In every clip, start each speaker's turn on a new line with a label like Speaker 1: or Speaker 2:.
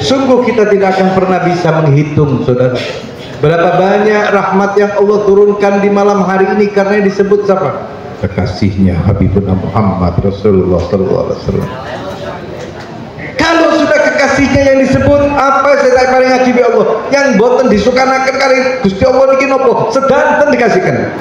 Speaker 1: Sungguh kita tidak akan pernah bisa menghitung, saudara, berapa banyak rahmat yang Allah turunkan di malam hari ini karena yang disebut siapa? Kekasihnya Habibuna Muhammad Rasulullah SAW. Kalau sudah kekasihnya yang disebut, apa saya paling ngaji Allah yang boten disukanakan kali Gusti Allah niki nopo sedanten dikasihkan.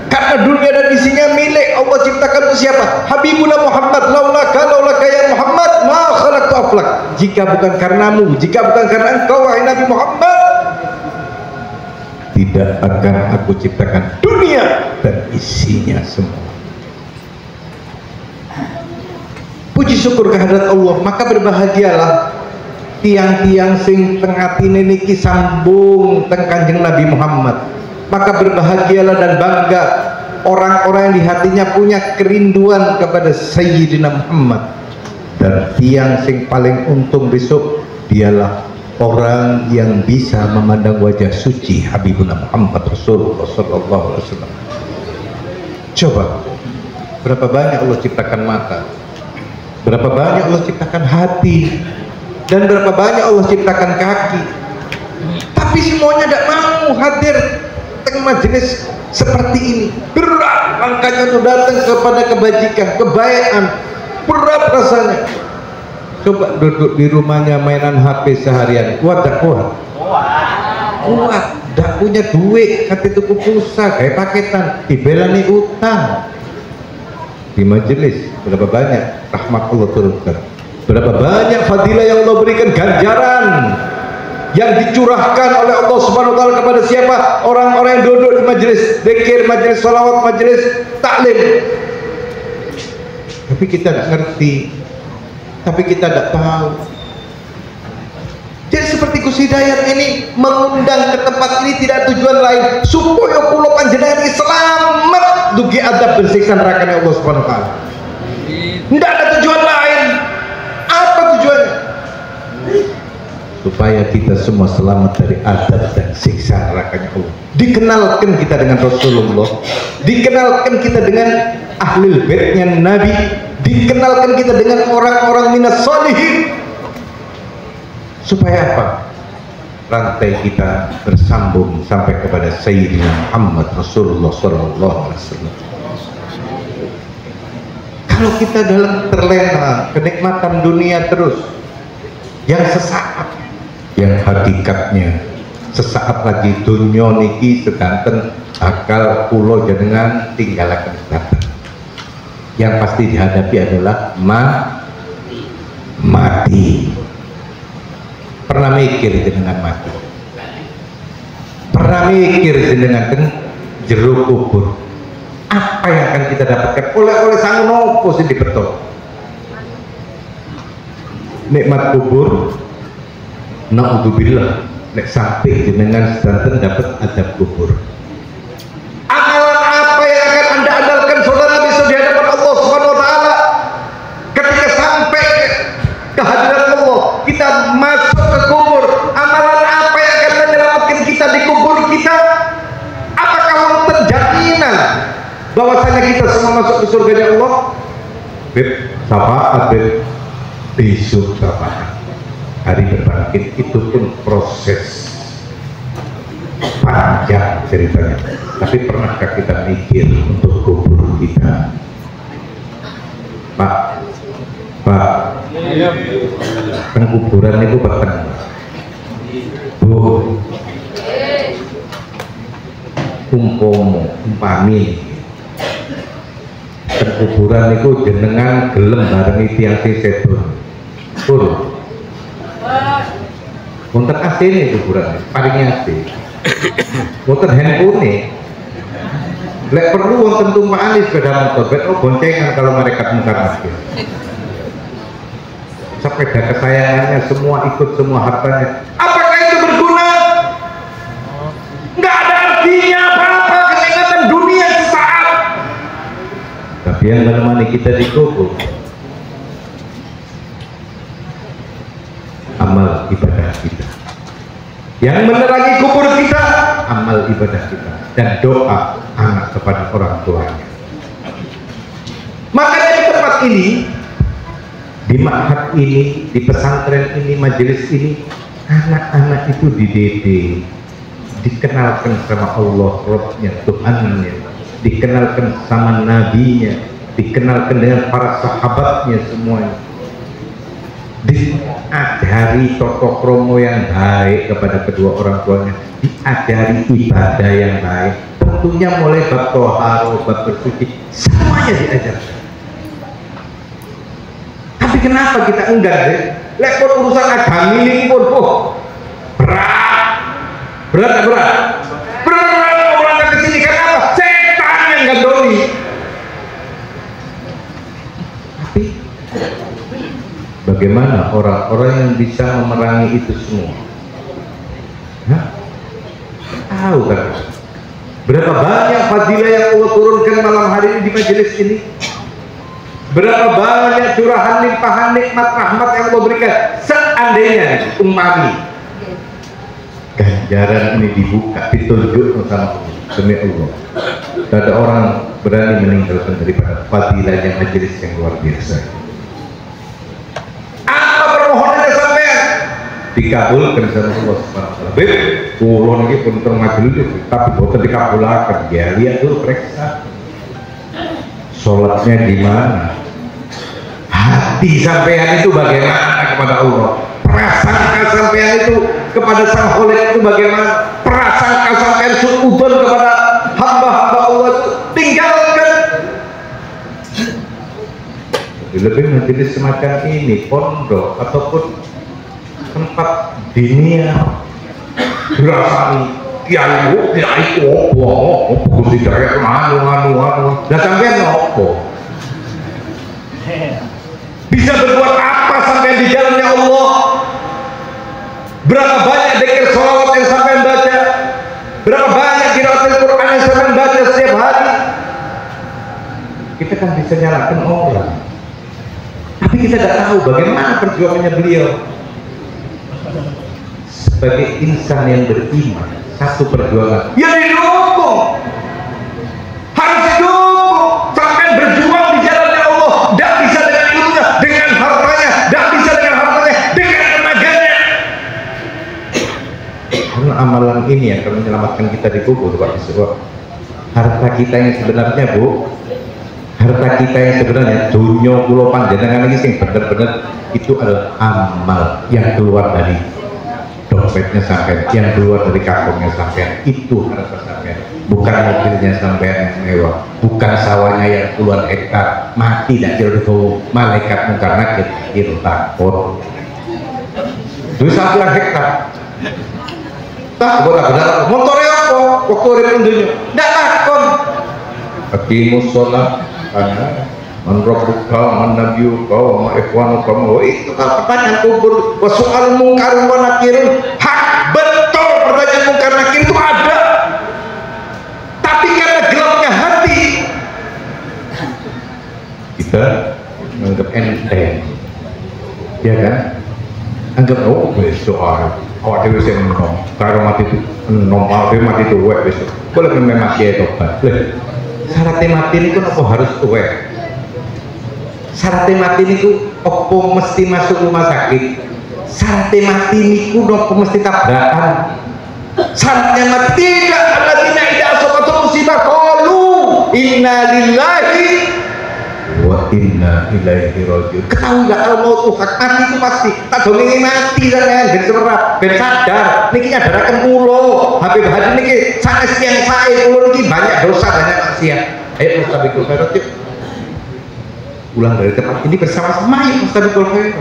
Speaker 1: Karena dunia dan isinya milik Allah ciptakan untuk siapa? Habibuna Muhammad, laulaka ya Muhammad ma khalaqtu aflak. Jika bukan karenamu, jika bukan karena engkau wahai Nabi Muhammad, tidak akan aku ciptakan dunia dan isinya semua. Puji syukur kehadirat Allah, maka berbahagialah tiang-tiang sing tengatine niki sambung teng Kanjeng Nabi Muhammad. Maka berbahagialah dan bangga orang-orang yang di hatinya punya kerinduan kepada Sayyidina Muhammad. Dan tiang sing paling untung besok dialah orang yang bisa memandang wajah suci Habibuna Muhammad Rasulullah SAW. Coba, berapa banyak Allah ciptakan mata, berapa banyak Allah ciptakan hati, dan berapa banyak Allah ciptakan kaki, tapi semuanya tidak mau hadir teng majelis seperti ini. Berat angkanya untuk datang kepada kebajikan, kebaikan, berat rasanya. Coba duduk di rumahnya mainan HP seharian, kuat tak kuat? Kuat, tidak punya duit, kata tuku pulsa, kayak paketan, dibelani utang. Di majelis berapa banyak rahmat Allah turunkan, berapa banyak fadilah yang Allah berikan, ganjaran yang dicurahkan oleh Allah Subhanahu wa taala kepada siapa? Orang-orang yang duduk di majelis zikir, majelis salawat, majelis taklim. Tapi kita tidak ngerti, tapi kita tidak tahu. Jadi seperti Gus Hidayat ini mengundang ke tempat ini tidak tujuan lain supaya kula panjenengan ini selamat dugi adab bersiksa neraka Allah Subhanahu wa taala. Tidak ada tujuan lain. Apa tujuannya? Supaya kita semua selamat dari adab dan siksa nerakanya Allah. Dikenalkan kita dengan Rasulullah, dikenalkan kita dengan ahlul baitnya Nabi, dikenalkan kita dengan orang-orang minas sholihin. Supaya apa? Rantai kita bersambung sampai kepada Sayyidina Muhammad Rasulullah SAW. Kalau kita dalam terlena kenikmatan dunia terus, yang sesaat, yang hakikatnya sesaat lagi dunia niki sedanten akal pulau jenengan tinggalaken datang. Yang pasti dihadapi adalah mati. Pernah mikir jenengan mati? Pernah mikir jenengan teng jero kubur? Apa yang akan kita dapatkan? Oleh sang nopo sing dibeto? Nikmat kubur, naudzubillah, nek sampai jenengan sedanten dapat adab kubur. Amalan apa yang akan Anda andalkan saudara besok di hadapan Allah Subhanahu wa taala? Ketika sampai kehadiran Allah, kita masuk ke kubur, amalan apa yang akan menyelamatkan kita di kubur kita? Apakah wonten jaminan bahwasanya kita semua masuk ke surganya Allah? Beb, syafaat beb, besok syafaat, hari berbangkit itu pun proses panjang ceritanya. Tapi pernahkah kita mikir untuk kubur kita? Pak, pengkuburan itu peteng, Bu, umpami pengkuburan itu jenengan gelem barengi tiang sing sedo pur wonten asine kuburan paling asih wonten handphone lek perlu wonten tumpakan sepeda motor ben boncengan kalau mereka mungkar nakir, sepeda kesayangannya semua ikut, semua hartanya. Apakah itu berguna? Nggak ada artinya apa-apa, kenikmatan dunia sesaat. Tapi yang menemani kita di kubur amal ibadah kita, yang menerangi kubur kita amal ibadah kita, dan doa anak kepada orang tuanya. Makanya di tempat ini Di ma'had ini, di pesantren ini, majelis ini, anak-anak itu dididik, dikenalkan sama Allah, Rabbnya, Tuhannya, dikenalkan sama Nabinya, dikenalkan dengan para sahabatnya semuanya, diajari tata krama yang baik kepada kedua orang tuanya, diajari ibadah yang baik, tentunya mulai bab thaharah, bab bersuci, semuanya diajarkan. Tapi kenapa kita enggak deh? Lekor urusan agama ini pun berat orang ke sini. Kenapa? Setan yang gandoli. Tapi bagaimana orang-orang yang bisa memerangi itu semua? Hah? Tahu kan? Berapa banyak fadilah yang Allah turunkan malam hari ini di majelis ini? Berapa banyak curahan limpahan nikmat rahmat yang Allah berikan? Seandainya umpami ganjaran ini dibuka, ditunjuk sama Allah, demi Allah, tidak ada orang berani meninggalkan daripada fadilahnya majelis yang luar biasa. Apa permohonannya sampean? Dikabulkan sama Allah Subhanahu wa taala. Beb, kula niki pun teng majelis tapi boten dikabulaken. Ya lihat dulu, periksa sholatnya gimana, hati sampean itu bagaimana kepada Allah, prasangka sampean itu kepada Sang Khalik itu bagaimana, prasangka sampean suudzon kepada hamba-hamba Allah itu tinggalkan. Lebih majelis semacam ini, pondok ataupun tempat dinia dirasani kiai itu opo Gusti Dayak anu dan sampean opo bisa berbuat apa sampai di jalannya Allah? Berapa banyak zikir sholawat yang sampai baca? Berapa banyak qiraatul Quran yang sampai baca setiap hari? Kita kan bisa nyalakan orang, tapi kita tidak tahu bagaimana perjuangannya beliau. Sebagai insan yang beriman, satu perjuangan ya didukung, harus didukung. Sampai berjuang di jalannya Allah, tidak bisa dengan ilmunya, dengan hartanya, tidak bisa dengan hartanya, dengan tenaganya. Karena amalan ini yang akan menyelamatkan kita di kubur, Pak Iswa. Harta kita yang sebenarnya, Bu, harta kita yang sebenarnya, dunia pulau panjenengan ini sing benar-benar itu adalah amal yang keluar dari dompetnya sampean, yang keluar dari kantongnya sampean, itu harta sampean, bukan mobilnya sampean yang mewah, bukan sawahnya yang puluhan hektar mati dan kira itu malaikat mungkar nakir kira takut itu 1 hektar tak boleh benar motornya apa waktu ada dunia tidak takut hakimus sholat karena menrobuka menabiuka wa ikhwanuka itu kan pertanyaan kubur wa soal mungkar wa nakirun. Hak betul pertanyaan mungkar nakir itu ada, tapi karena gelapnya hati kita anggap enteng, ya kan, anggap oh besok awak dewi saya menom karo mati itu menom mati itu wek besok boleh memang mati itu tobat syaratnya mati ini kan apa harus wek. Syaratnya mati niku opo mesti masuk rumah sakit, syaratnya mati niku opo mesti tabrakan, syaratnya mati tidak. Alladzina idza asabatuhum musibah qalu inna lillahi wa inna ilaihi raji'un. Ketahui nggak kalau mau tuh mati itu pasti tak dongengi mati sampean ben serap ben sadar niki nyadaraken kula Habib Hadi niki sanes yang sae kula niki banyak dosa banyak maksiat. Ayo mustabikul khairat pulang dari tempat ini bersama-sama ya mustabikul khairat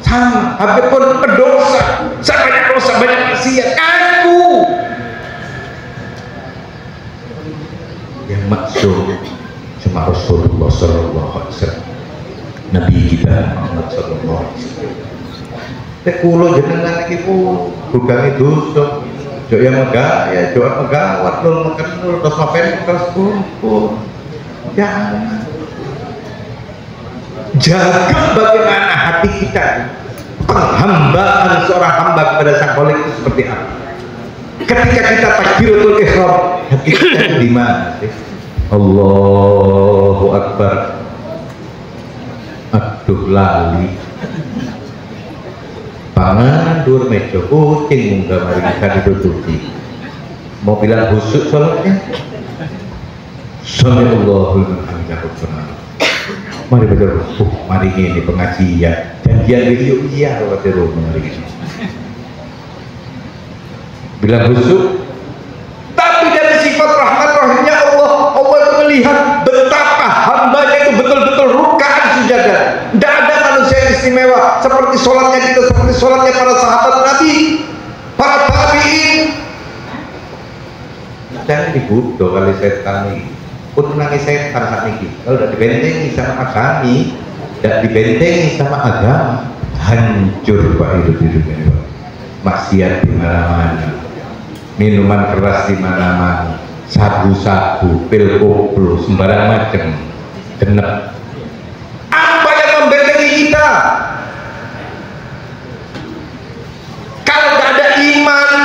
Speaker 1: sama. Habib pun berdosa, saya banyak dosa banyak maksiat. Aku yang maksud cuma Rasulullah sallallahu alaihi wasallam, Nabi kita Muhammad sallallahu alaihi wasallam. Nek kula jenengan iki bukan dosa, jo yang megah ya jo megawat nul mekenul terus mapen terus kumpul. Jangan. Jaga bagaimana hati kita, penghambaan seorang hamba kepada Sang Khalik itu seperti apa. Ketika kita takbiratul ihram, hati kita di mana sih? Allahu Akbar. Aduh lali. pangan dur meja kucing munggah mari kita ditutupi mau bilang khusyuk sholatnya Sallallahu alaihi wasallam mari betul mari ini pengajian janjian video iya kalau di rumah mari ini bilang khusyuk tapi dari sifat rahmat rahimnya Allah itu melihat betapa hambanya itu betul-betul rukaan sujada. Tidak ada manusia yang istimewa seperti sholatnya kita, seperti sholatnya para sahabat Nabi, para tabi'in. Jangan dibutuh kali setan ini pun nangis setan saat ini kalau tidak dibentengi sama agami, tidak dibentengi sama agama, hancur Pak hidup ini. Maksiat di mana-mana, minuman keras di mana-mana, sabu-sabu, pil koplo, sembarang macam, genep. Apa yang membentengi kita? Kalau tidak ada iman,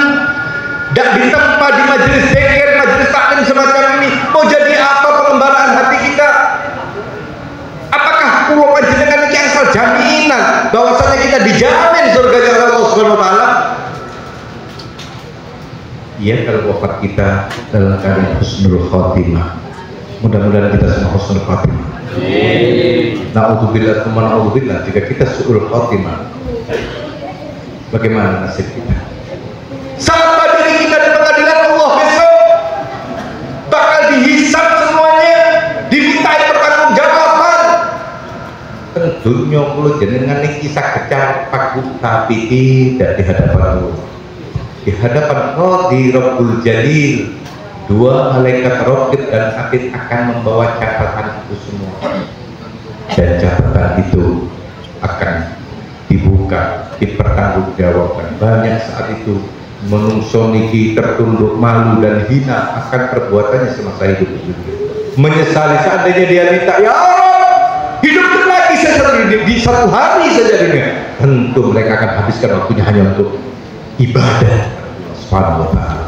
Speaker 1: tidak ditempa di majelis zikir, majelis taklim semacam ini, mau jadi apa pengembaraan hati kita? Apakah pulau panjenengan ini asal jaminan bahwasanya kita dijamin surganya Allah Subhanahu wa taala? Iya, kalau wafat kita dalam keadaan husnul khotimah, mudah-mudahan kita semua husnul khotimah. Na'udzubillah tsumma na'udzubillah, jika kita su'ul khotimah, bagaimana nasib kita? Sampai diri kita di pengadilan Allah besok bakal dihisab semuanya, dimintai pertanggungjawaban. Tentunya kalau jenengan ini kisah kecar paku tapi tidak di hadapan Allah, di hadapan Qadhi Rabbul Jalil, dua malaikat Raqib dan Atid akan membawa catatan itu semua, dan catatan itu akan dibuka, dipertanggungjawabkan. Banyak saat itu menungso niki tertunduk malu dan hina akan perbuatannya semasa hidup di dunia, menyesali seandainya dia minta ya Allah hidupkan lagi di satu hari saja dunia, tentu mereka akan habiskan waktunya hanya untuk ibadah Subhanahu wa ta'ala.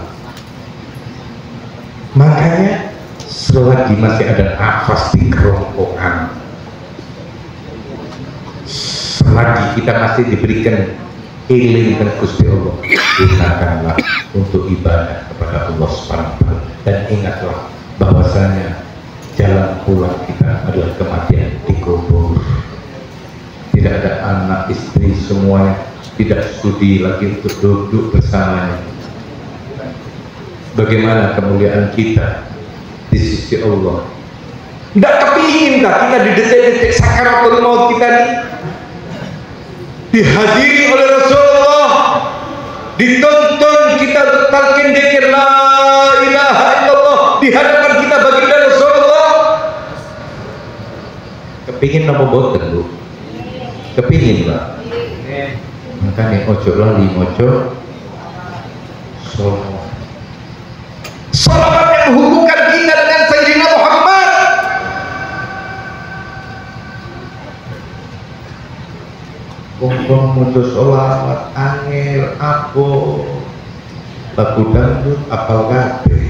Speaker 1: Makanya selagi masih ada nafas di kerongkongan, selagi kita masih diberikan ilim dan Gusti Allah, gunakanlah untuk ibadah kepada Allah Subhanahu wa ta'ala. Dan ingatlah bahwasanya jalan pulang kita adalah kematian di kubur. Tidak ada anak istri, semuanya tidak studi lagi untuk duduk bersamanya. Bagaimana kemuliaan kita di sisi Allah? Tidak kepingin kita di detik-detik sakaratul maut kita ini dihadiri oleh Rasulullah, dituntun kita talqin dzikir la ilaha illallah di hadapan kita baginda Rasulullah. Kepingin nama boten Bu? Kepingin Pak? Makanya ojo lali mojo salawat yang menghubungkan kita dengan Sayyidina Muhammad. Wong mojo salawat angel apa lagu dangdut apal kabeh,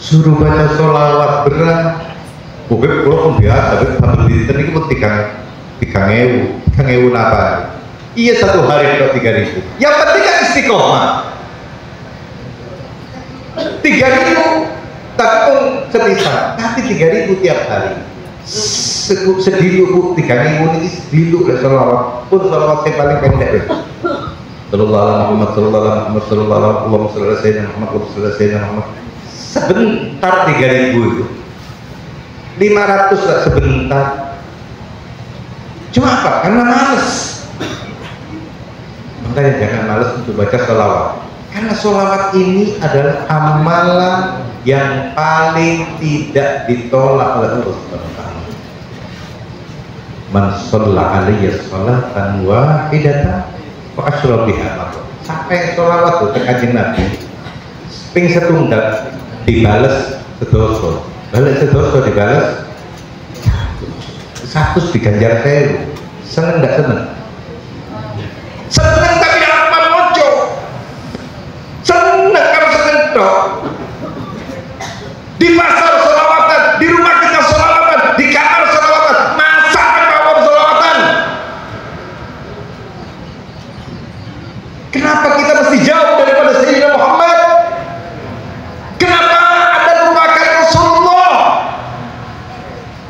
Speaker 1: suruh baca salawat berat. Pokoknya kalau biasa tapi dinten iki pun 3.000 napa? Iya, satu hari kok 3.000. Yang penting kan istiqomah. 3.000 takung sepisah, tapi 3.000 tiap hari. Sedilu Bu, 3.000 ini sedilu lah salawat. Pun salawat yang paling pendek. Sallallahu alaihi Muhammad, sallallahu alaihi Muhammad, sallallahu alaihi Muhammad, sallallahu alaihi Muhammad, sallallahu alaihi Muhammad. Sebentar 3.000 itu. 500 lah sebentar. Cuma apa? Karena males. Makanya jangan males untuk baca sholawat, karena sholawat ini adalah amalan yang paling tidak ditolak oleh Allah Subhanahu wa ta'ala. Man shalla alayya sholatan wahidatan fa asyra biha. Sampai sholawat tuh Kanjeng Nabi ping setunggal dibales sedoso, balik sedoso dibales 100 diganjar 1000. Seneng enggak seneng? Seneng tapi apa mojo? Seneng kalau seneng tok. Di pasar sholawatan, di rumah kita sholawatan, di kamar sholawatan, masak apa sholawatan. Kenapa kita mesti jauh daripada Sayyidina Muhammad? Kenapa Anda lupakan Rasulullah?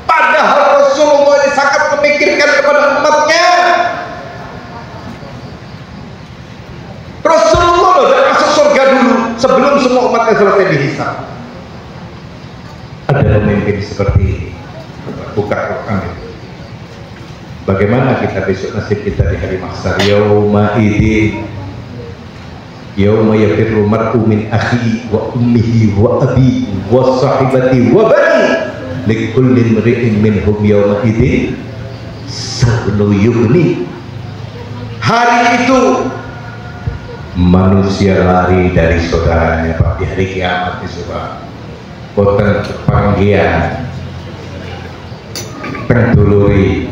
Speaker 1: Padahal Rasulullah ini sangat memikirkan kepada umatnya. Rasulullah loh dan masuk surga dulu sebelum semua umatnya selesai dihisab. Ada pemimpin seperti ini. Buka Quran itu. Bagaimana kita besok nasib kita di hari mahsyar? Yauma idzin yauma yafirru mar'u min akhihi wa ummihi wa abihi wa sahibatihi wa bani likulli imri'in minhum yauma idzin sha'nun yughni. Hari itu manusia lari dari saudaranya Pak, di hari kiamat itu Pak. Boten panggian penduluri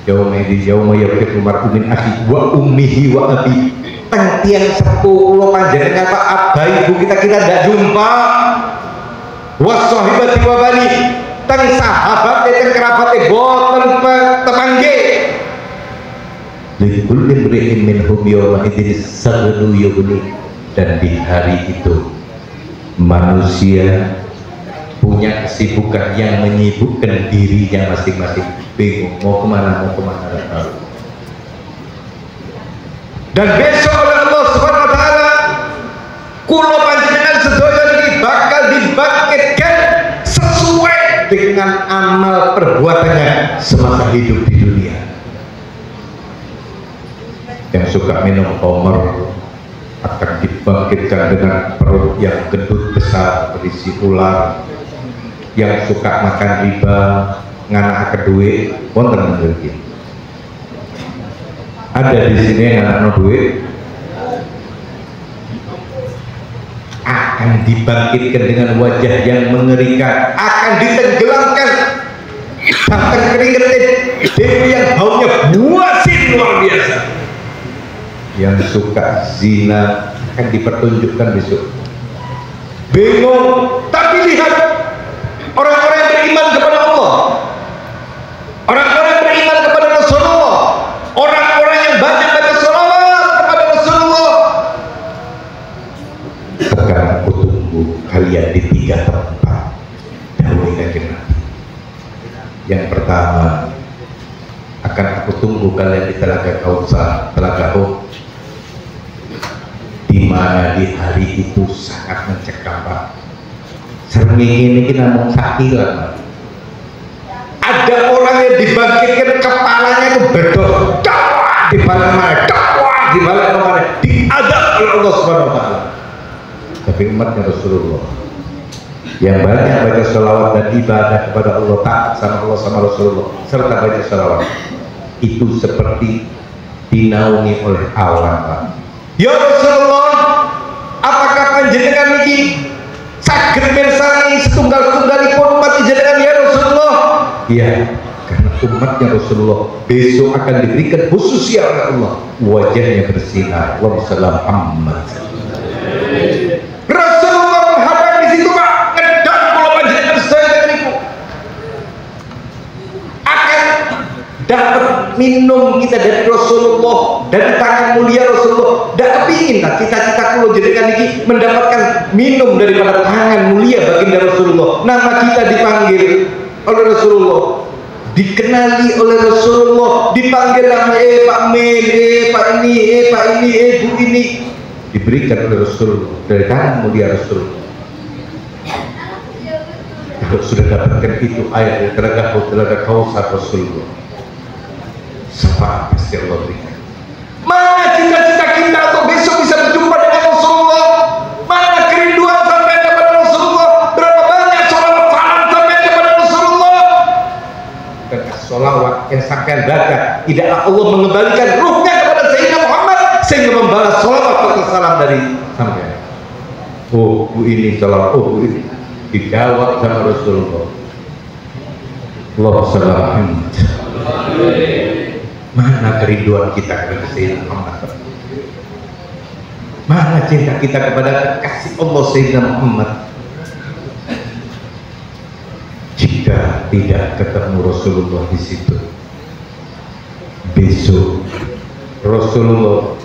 Speaker 1: yauma idzin yauma yafirru mar'u min akhihi wa ummihi wa abihi. Tiang sepuh lo panjenengan Pak, abah ibu kita tidak jumpa. Wassohibati wabani teng sahabat teng kerabat boten temangge. Likul imri'in minhum yawma idzin sha'nun yughni. Dan di hari itu manusia punya kesibukan yang menyibukkan dirinya masing-masing, bingung mau kemana tidak tahu. Dan besok oleh Allah Subhanahu wa taala kula panjenengan sedaya niki bakal dibangkitkan sesuai dengan amal perbuatannya semasa hidup di dunia. Yang suka minum khamr akan dibangkitkan dengan perut yang gendut besar berisi ular. Yang suka makan riba nganak kedue wonten mriki. Ada di sini anak duit akan dibangkitkan dengan wajah yang mengerikan, akan ditenggelamkan sampai keringetin dewi yang baunya buasin luar biasa. Yang suka zina akan dipertunjukkan besok. Bingung, tapi lihat orang-orang yang beriman kepada Allah, orang-orang yang beriman kepada Rasulullah, orang-orang yang banyak baca sholawat kepada Rasulullah. Sekarang aku tunggu kalian di 3 tempat dahulu kanjeng Nabi. Yang pertama, akan aku tunggu kalian di Telaga Kautsar, Telaga Uhud, di mana di hari itu sangat mencekam Pak. Sering ini kita mau sakilan. Ada orang yang dibangkitkan kepalanya itu bedol, dakwah di balik mana, dakwah di balik mana, diadab oleh Allah Subhanahu wa taala. Tapi umatnya Rasulullah yang banyak baca sholawat dan ibadah kepada Allah, taat sama Allah sama Rasulullah serta baca sholawat itu seperti dinaungi oleh awan Pak. Ya Rasulullah, apakah panjenengan niki saged mirsani setunggal-tunggalipun umat jenengan ya Rasulullah? Iya, karena umatnya Rasulullah besok akan diberikan khususnya oleh Allah, wajahnya bersinar. Wassalam Muhammad. Rasulullah menghadap di situ Pak, ngedang kula panjenengan sedaya niku akan dapat minum kita dari Rasulullah, dari tangan mulia Rasulullah. Tidak kepingin lah cita-cita kula jenengan niki mendapatkan minum daripada tangan mulia baginda Rasulullah. Nama kita dipanggil oleh Rasulullah, dikenali oleh Rasulullah, dipanggil nama Pak Min, Pak ini, Pak ini, Bu ini, diberikan oleh Rasulullah dari tangan mulia Rasulullah. Kalau sudah dapatkan itu air dari Telaga Kautsar Rasulullah, syafaat pasti Allah berikan. Mana cita-cita kita untuk besok bisa berjumpa dengan Rasulullah? Mana kerinduan sampai kepada Rasulullah? Berapa banyak sholawat salam sampai kepada Rasulullah? Karena sholawat yang sampai baca, tidaklah Allah mengembalikan ruhnya kepada Sayyidina Muhammad sehingga membalas sholawat serta salam dari sampai. Oh, Bu ini sholawat, oh Bu ini dijawab sama Rasulullah. Allahumma shalli ala Muhammad. Mana kerinduan kita kepada Sayyidina Muhammad? Mana cinta kita kepada kasih Allah Sayyidina Muhammad? Jika tidak ketemu Rasulullah di situ, besok Rasulullah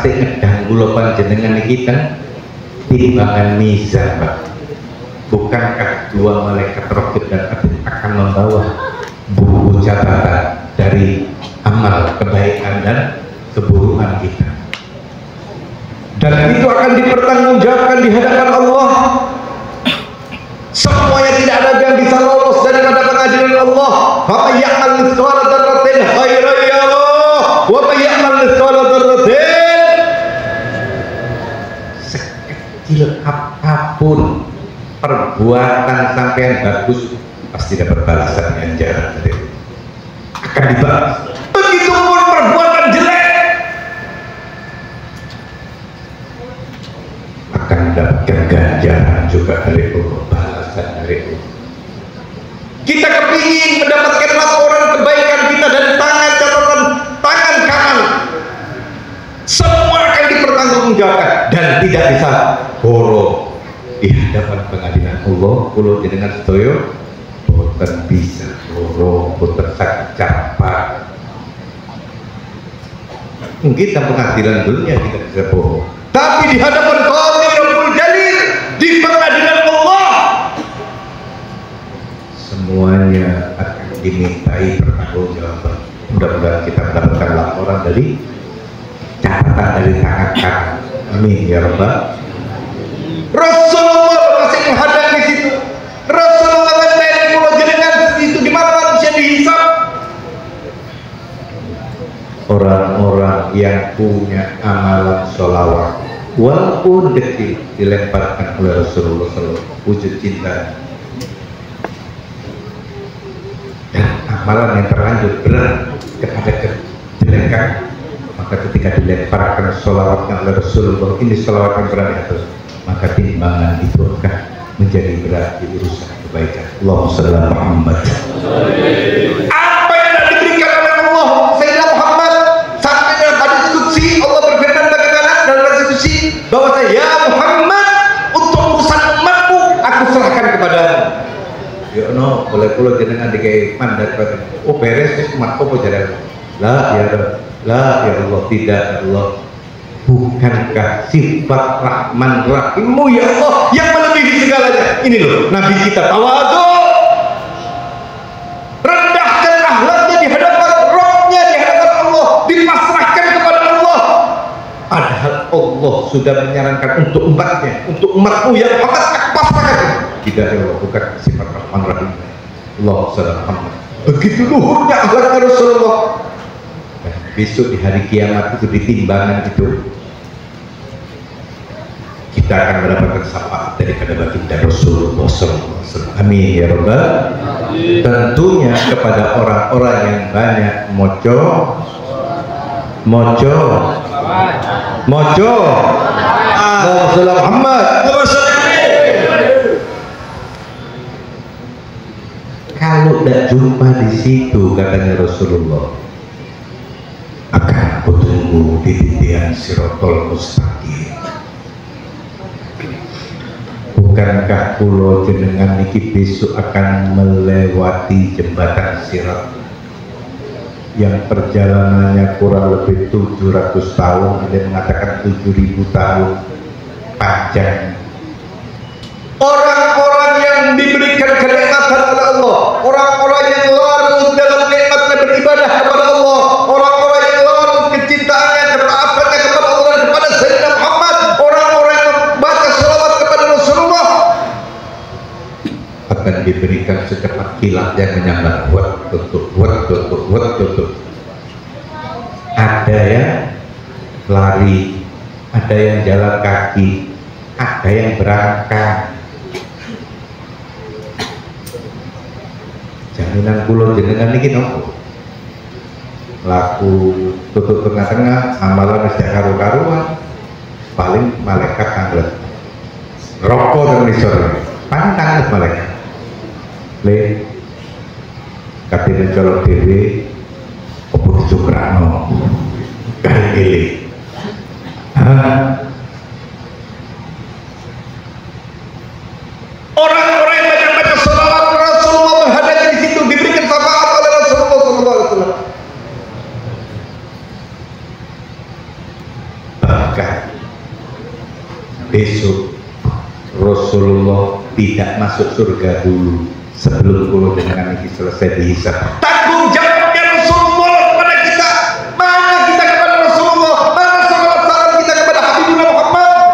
Speaker 1: tasik ngedang kula panjenengan iki ten timbangan mizan, Pak. Bukankah dua malaikat Raqib dan Atid akan membawa buku catatan dari amal kebaikan dan keburukan kita, dan itu akan dipertanggungjawabkan di hadapan Allah. Semuanya tidak ada yang bisa lolos daripada pengadilan Allah. Fa ya'mal mithqala dzarratin khairan yarah wa may ya'mal mithqala dzarratin, sekecil apapun perbuatan sampean bagus pasti dapat balasan yang jarang, akan dibalas. Begitupun perbuatan jelek akan mendapatkan ganjaran juga dari Allah, balasan dari Allah. Kita kepingin mendapatkan laporan kebaikan kita dan tangan catatan tangan kanan, semua akan dipertanggungjawabkan dan tidak bisa bohong di hadapan pengadilan Allah. Kulo jenengan sedaya boten bisa bohong, boten sakit capat. Mungkin dalam pengadilan dunia kita bisa bohong, tapi di hadapan Qadhi Rabbul Jalil, di pengadilan Allah, semuanya akan dimintai pertanggungjawaban. Mudah-mudahan kita mendapatkan laporan dari catatan dari tangan kanan. Amin ya Rabbal. Rasulullah masih menghadap di situ. Rasulullah ngenteni kula jenengan itu di mana manusia dihisab. Orang-orang yang punya amalan sholawat walaupun kecil dilemparkan oleh Rasulullah SAW, wujud cinta dan amalan yang terlanjur berat kepada kejelekan, maka ketika dilemparkan sholawatnya oleh Rasulullah, ini sholawat yang berat itu, maka timbangan itu akan menjadi berat di urusan kebaikan. Allahumma shalli ala Muhammad. Apa yang tidak diberikan oleh Allah Sayyidina Muhammad sampai dalam hadis qudsi, Allah berfirman bagaimana dalam hadis qudsi bahwa ya Muhammad, untuk urusan umatku aku serahkan kepadamu. Ya no, boleh pulau jenengan dikai mandat pada oh beres umatku mau jalan. La ya Allah, tidak ya Allah. Bukankah sifat Rahman Rahimmu ya Allah yang melebihi segalanya? Ini loh Nabi kita tawadhu, rendahkan akhlaknya di hadapan Rabbnya, di hadapan Allah, dipasrahkan kepada Allah. Padahal Allah sudah menyarankan untuk umatnya, untuk umatmu yang Muhammad pasrahkan. Tidak ya Allah, bukan sifat Rahman Rahim. Allah Muhammad. Begitu luhurnya akhlaknya Rasulullah. Dan besok di hari kiamat itu, di timbangan itu, kita akan mendapatkan syafaat daripada baginda Rasulullah SAW. Amin ya Rabbal. Tentunya kepada orang-orang yang banyak mojo Muhammad. Kalau tidak jumpa di situ, katanya Rasulullah, akan aku tunggu di titian Sirotol Mustaqim. Bukankah pulau jenengan niki besok akan melewati jembatan Sirat yang perjalanannya kurang lebih 700 tahun, ada mengatakan 7.000 tahun panjang. Orang-orang yang diberikan kenikmatan oleh Allah, orang-orang yang larut dalam nikmatnya beribadah kepada Allah, orang-orang yang larut kecintaannya, ketaatannya kepada Allah dan kepada Sayyidina Muhammad, orang-orang yang membaca sholawat kepada Rasulullah, akan diberikan secepat kilat yang menyambar. Wat tutup. Ada yang lari, ada yang jalan kaki, ada yang berangkat. Jaminan pulau jenengan niki nopo laku tutup tengah-tengah amalan wis karu-karuan, paling malaikat anglet rokok dan misor paling anglet malaikat le kate mencolok dhewe opo dicukrakno kali ele orang-orang yang banyak baca sholawat Rasulullah menghadap di situ, diberikan syafaat oleh Rasulullah SAW. besok Rasulullah tidak masuk surga dulu sebelum kulo dengan ini selesai dihisab. Tanggung jawabnya Rasulullah kepada kita. Mana kita kepada Rasulullah? Mana salawat salam kita kepada Habibullah Muhammad?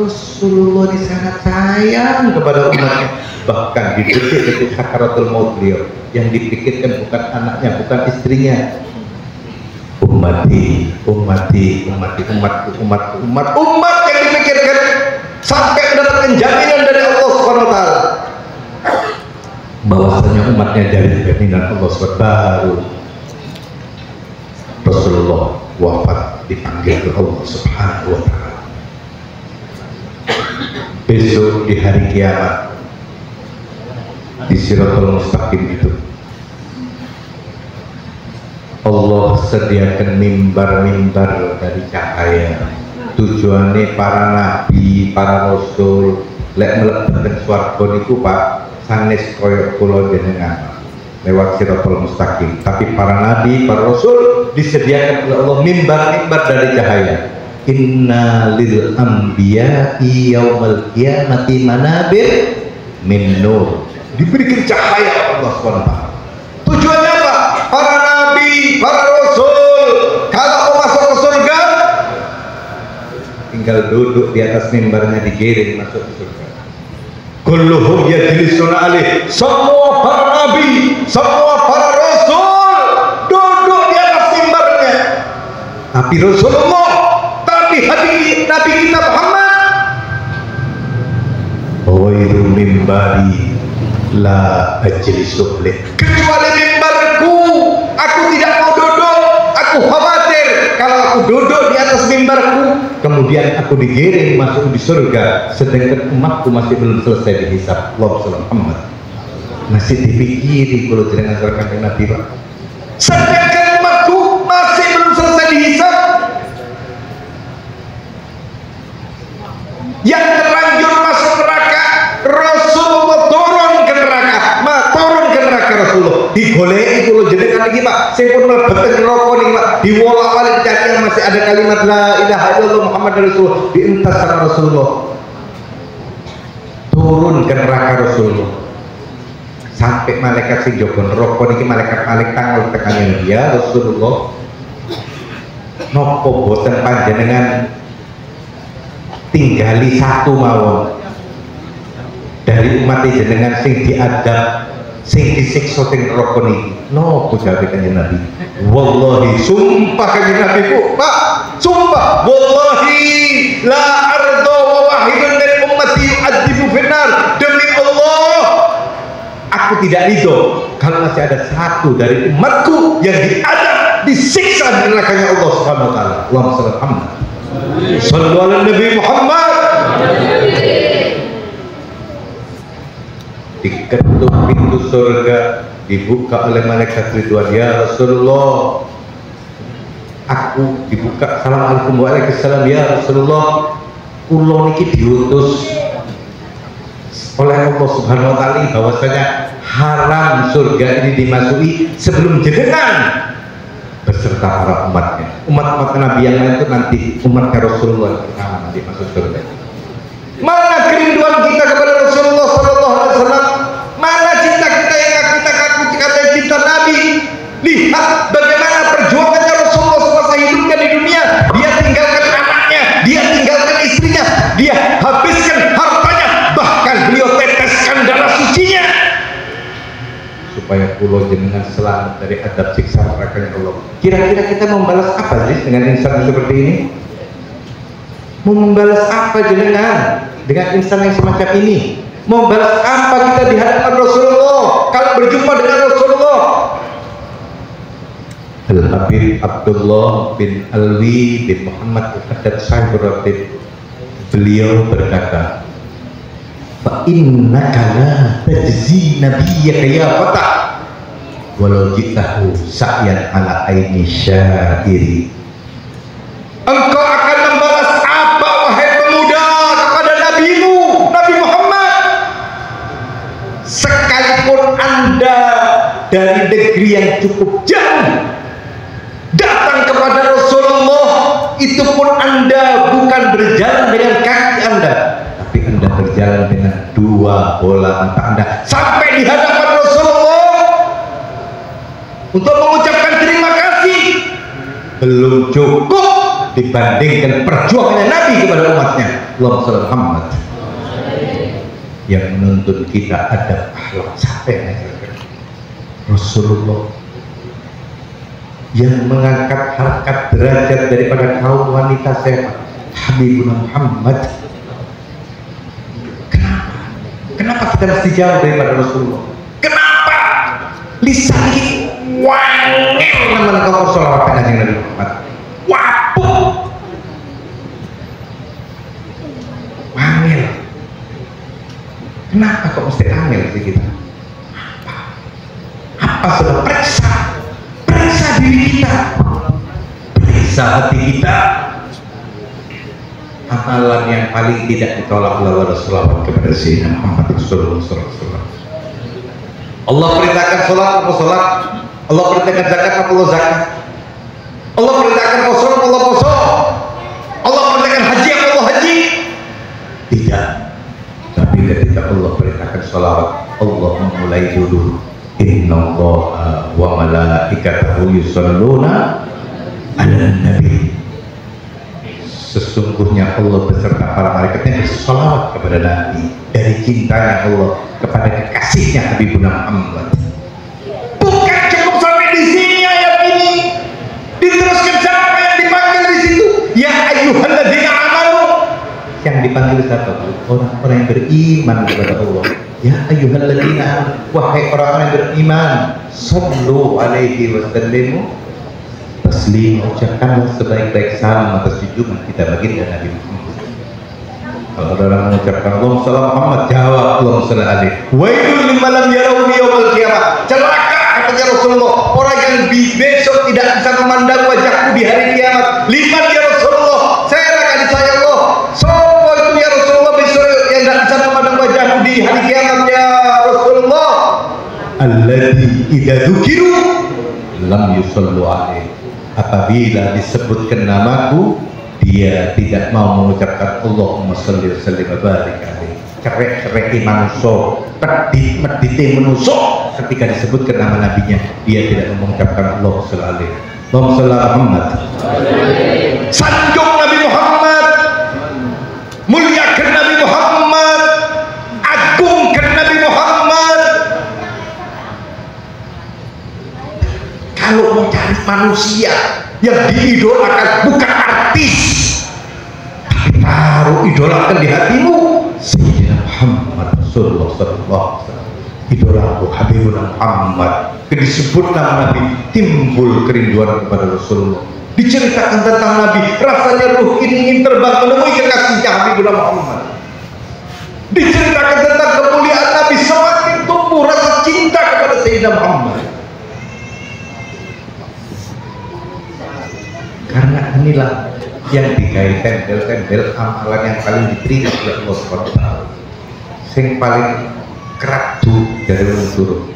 Speaker 1: Rasulullah di sangat sayang kepada umatnya. Bahkan di detik-detik sakaratul maut beliau yang dipikirkan bukan anaknya, bukan istrinya. Ummati yang dipikirkan sampai mendapatkan jaminan dari Allah Subhanahu wa taala bahwasanya umatnya dari jaminan Allah Subhanahu baru Rasulullah wafat dipanggil Allah Subhanahu wa taala. Besok di hari kiamat di Siratul Mustaqim itu Allah sediakan mimbar-mimbar dari cahaya. Tujuannya para nabi, para rasul lek mlebetaken swarga niku Pak sanes koyo kula jenengan lewat Siratul Mustaqim. Tapi para nabi, para rasul disediakan oleh Allah mimbar-mimbar dari cahaya. Inna lil anbiya'i yaumal qiyamati manabir min nur. Diberikan cahaya Allah SWT. Tujuannya apa? Para nabi, para rasul kalau mau masuk ke surga tinggal duduk di atas mimbarnya digiring masuk ke surga. Kulluhum yajlisuna alaih. Semua para nabi, semua para rasul duduk di atas mimbarnya. Tapi Rasulullah, tapi Nabi kita Muhammad, ghairu mimbari la ajlisu alaih. Kecuali mimbarku, aku tidak mau duduk. Aku khawatir kalau aku duduk di atas mimbarku kemudian aku digiring masuk di surga sedangkan umatku masih belum selesai dihisab. Allahumma Muhammad masih dipikiri kalau jenengan surga Nabi Pak, sedangkan umatku masih belum selesai dihisab. Yang terlanjur masuk neraka Rasulullah turun ke neraka, turun ke neraka Rasulullah digoleki kula jenengan iki Pak sing pun mlebet neraka niki Pak diwolak-walik cari masih ada kalimat la ilaha illallah Muhammad Rasulullah dientas sama Rasulullah turun ke neraka Rasulullah sampai malaikat sing jaga neraka niki malaikat tanggal tekannya dia Rasulullah napa boten panjenengan tinggali satu mawon dari umat jenengan sing diadab sing disiksa teng neraka niki. Nopo jawabe kanjeng Nabi? Wallahi, sumpah kanjeng Nabi ku, Pak, sumpah wallahi la ardo wa wahidun min ummati yu'adzibu finnar. Demi Allah, aku tidak ridho kalau masih ada satu dari umatku yang diadab, disiksa di nerakanya Allah Subhanahu wa taala. Allahumma shalli ala Muhammad. Shallu ala Nabi Muhammad. Diketuk pintu surga dibuka oleh malaikat Ridwan. Ya Rasulullah, aku dibuka. Assalamualaikum waalaikumsalam. Ya Rasulullah, kula niki diutus oleh Allah Subhanahu wa taala bahwasanya haram surga ini dimasuki sebelum jenengan beserta para umatnya. Umat-umat Nabi yang lain itu nanti umatnya Rasulullah yang pertama nanti masuk surga. Mana kerinduan kita kepada Rasulullah sallallahu alaihi wasallam? Mana cinta kita yang kita katakan cinta Nabi? Lihat bagaimana perjuangannya Rasulullah semasa hidupnya di dunia. Dia tinggalkan anaknya, dia tinggalkan istrinya, dia habiskan hartanya, bahkan beliau teteskan darah sucinya supaya pulau jenengan selamat dari adab siksa neraka Allah. Kira-kira kita membalas apa sih dengan insan seperti ini? Mau membalas apa jenengan dengan insan yang semacam ini? Mau membalas apa kita di hadapan Rasulullah kalau berjumpa dengan Rasulullah? Al-Habib Abdullah bin Alwi bin Muhammad Al-Haddad Sahibur Ratib, beliau berkata, fa innaka la tajzi nabiyyaka ya fatah walau jitahu sa'yan ala aini syairi. Engkau akan membalas apa wahai pemuda kepada nabimu Nabi Muhammad sekalipun anda dari negeri yang cukup jauh datang kepada Rasulullah, itu pun anda bukan berjalan dengan kaki Anda, tapi Anda berjalan dengan dua bola mata Anda sampai di hadapan Rasulullah untuk mengucapkan terima kasih. Belum cukup dibandingkan perjuangannya Nabi kepada umatnya. Allahumma shalli ala Muhammad. Yang menuntut kita adab akhlak sampai mengajarkan Rasulullah yang mengangkat harkat derajat daripada kaum wanita sehat, Habibuna Muhammad. Kenapa kita mesti jauh daripada Rasulullah? Kenapa lisan kita wangel namun kau sholawat kanjeng Nabi Muhammad? Wapuh, wangel. Kenapa kok mesti angel sih kita? Apa sudah periksa diri kita, periksa hati kita. Amalan yang paling tidak ditolak adalah sholawat kepada Sayyidina Muhammad Rasulullah SAW. Allah perintahkan sholat, apa sholat? Allah perintahkan zakat, apa zakat? Allah perintahkan puasa, Allah puasa. Allah perintahkan haji, apa haji? Tidak. Tapi ketika Allah perintahkan sholawat, Allah memulai dulu. Innallaha wa malaikatahu yusholluna 'alan nabi. Sesungguhnya Allah beserta para malaikatnya bersolawat kepada Nabi dari cintanya Allah kepada kekasihnya Habibuna Muhammad. Bukan cukup sampai di sini ayat ini, diteruskan siapa yang dipanggil di situ? Ya ayyuhalladzina amanu. Yang dipanggil siapa? Orang-orang yang beriman kepada Allah. Ya ayyuhalladzina amanu, wahai orang-orang yang beriman, sallu alaihi wasallimu taslim, ucapkanlah sebaik-baik salam atas junjungan kita baginda Nabi Muhammad. Kalau ada orang mengucapkan Allahumma shalli ala Muhammad, jawab Allahumma shalli alaihi. Wailul liman lam yarawni yaumil qiyamah. Celaka katanya Rasulullah, orang yang besok tidak bisa memandang wajahku di hari kiamat. Liman ya Rasulullah, saya akan disayang Allah. Sopo itu ya Rasulullah besok yang tidak bisa memandang wajahku di hari kiamat ya Rasulullah? Alladzi idza dzukiru lam yusallu alaihi. Apabila disebutkan namaku, dia tidak mau mengucapkan Allahumma sholli wa sallim wa barik alaihi. Cerek-cereki manusia, pedit medite manusia, ketika disebutkan nama nabinya, dia tidak mengucapkan Allahumma sholli alaihi. Allahumma sholli ala Muhammad. Sanjung Nabi Muhammad, muliakan Nabi Muhammad, agungkan Nabi Muhammad. Kalau mau cari manusia yang diidolakan, bukan artis, tapi taruh idolakan di hatimu Sayyidina Muhammad Rasulullah SAW. Idolaku Habibuna Muhammad. Disebut nama Nabi, timbul kerinduan kepada Rasulullah. Diceritakan tentang Nabi, rasanya ruh ini ingin terbang menemui kekasihnya Habibuna Muhammad. Diceritakan tentang kemuliaan Nabi, semakin tumbuh rasa cinta kepada Sayyidina Muhammad. Karena inilah yang digawe tembel-tembel amalan yang paling diterima oleh Allah SWT, sing paling keratu dari turun.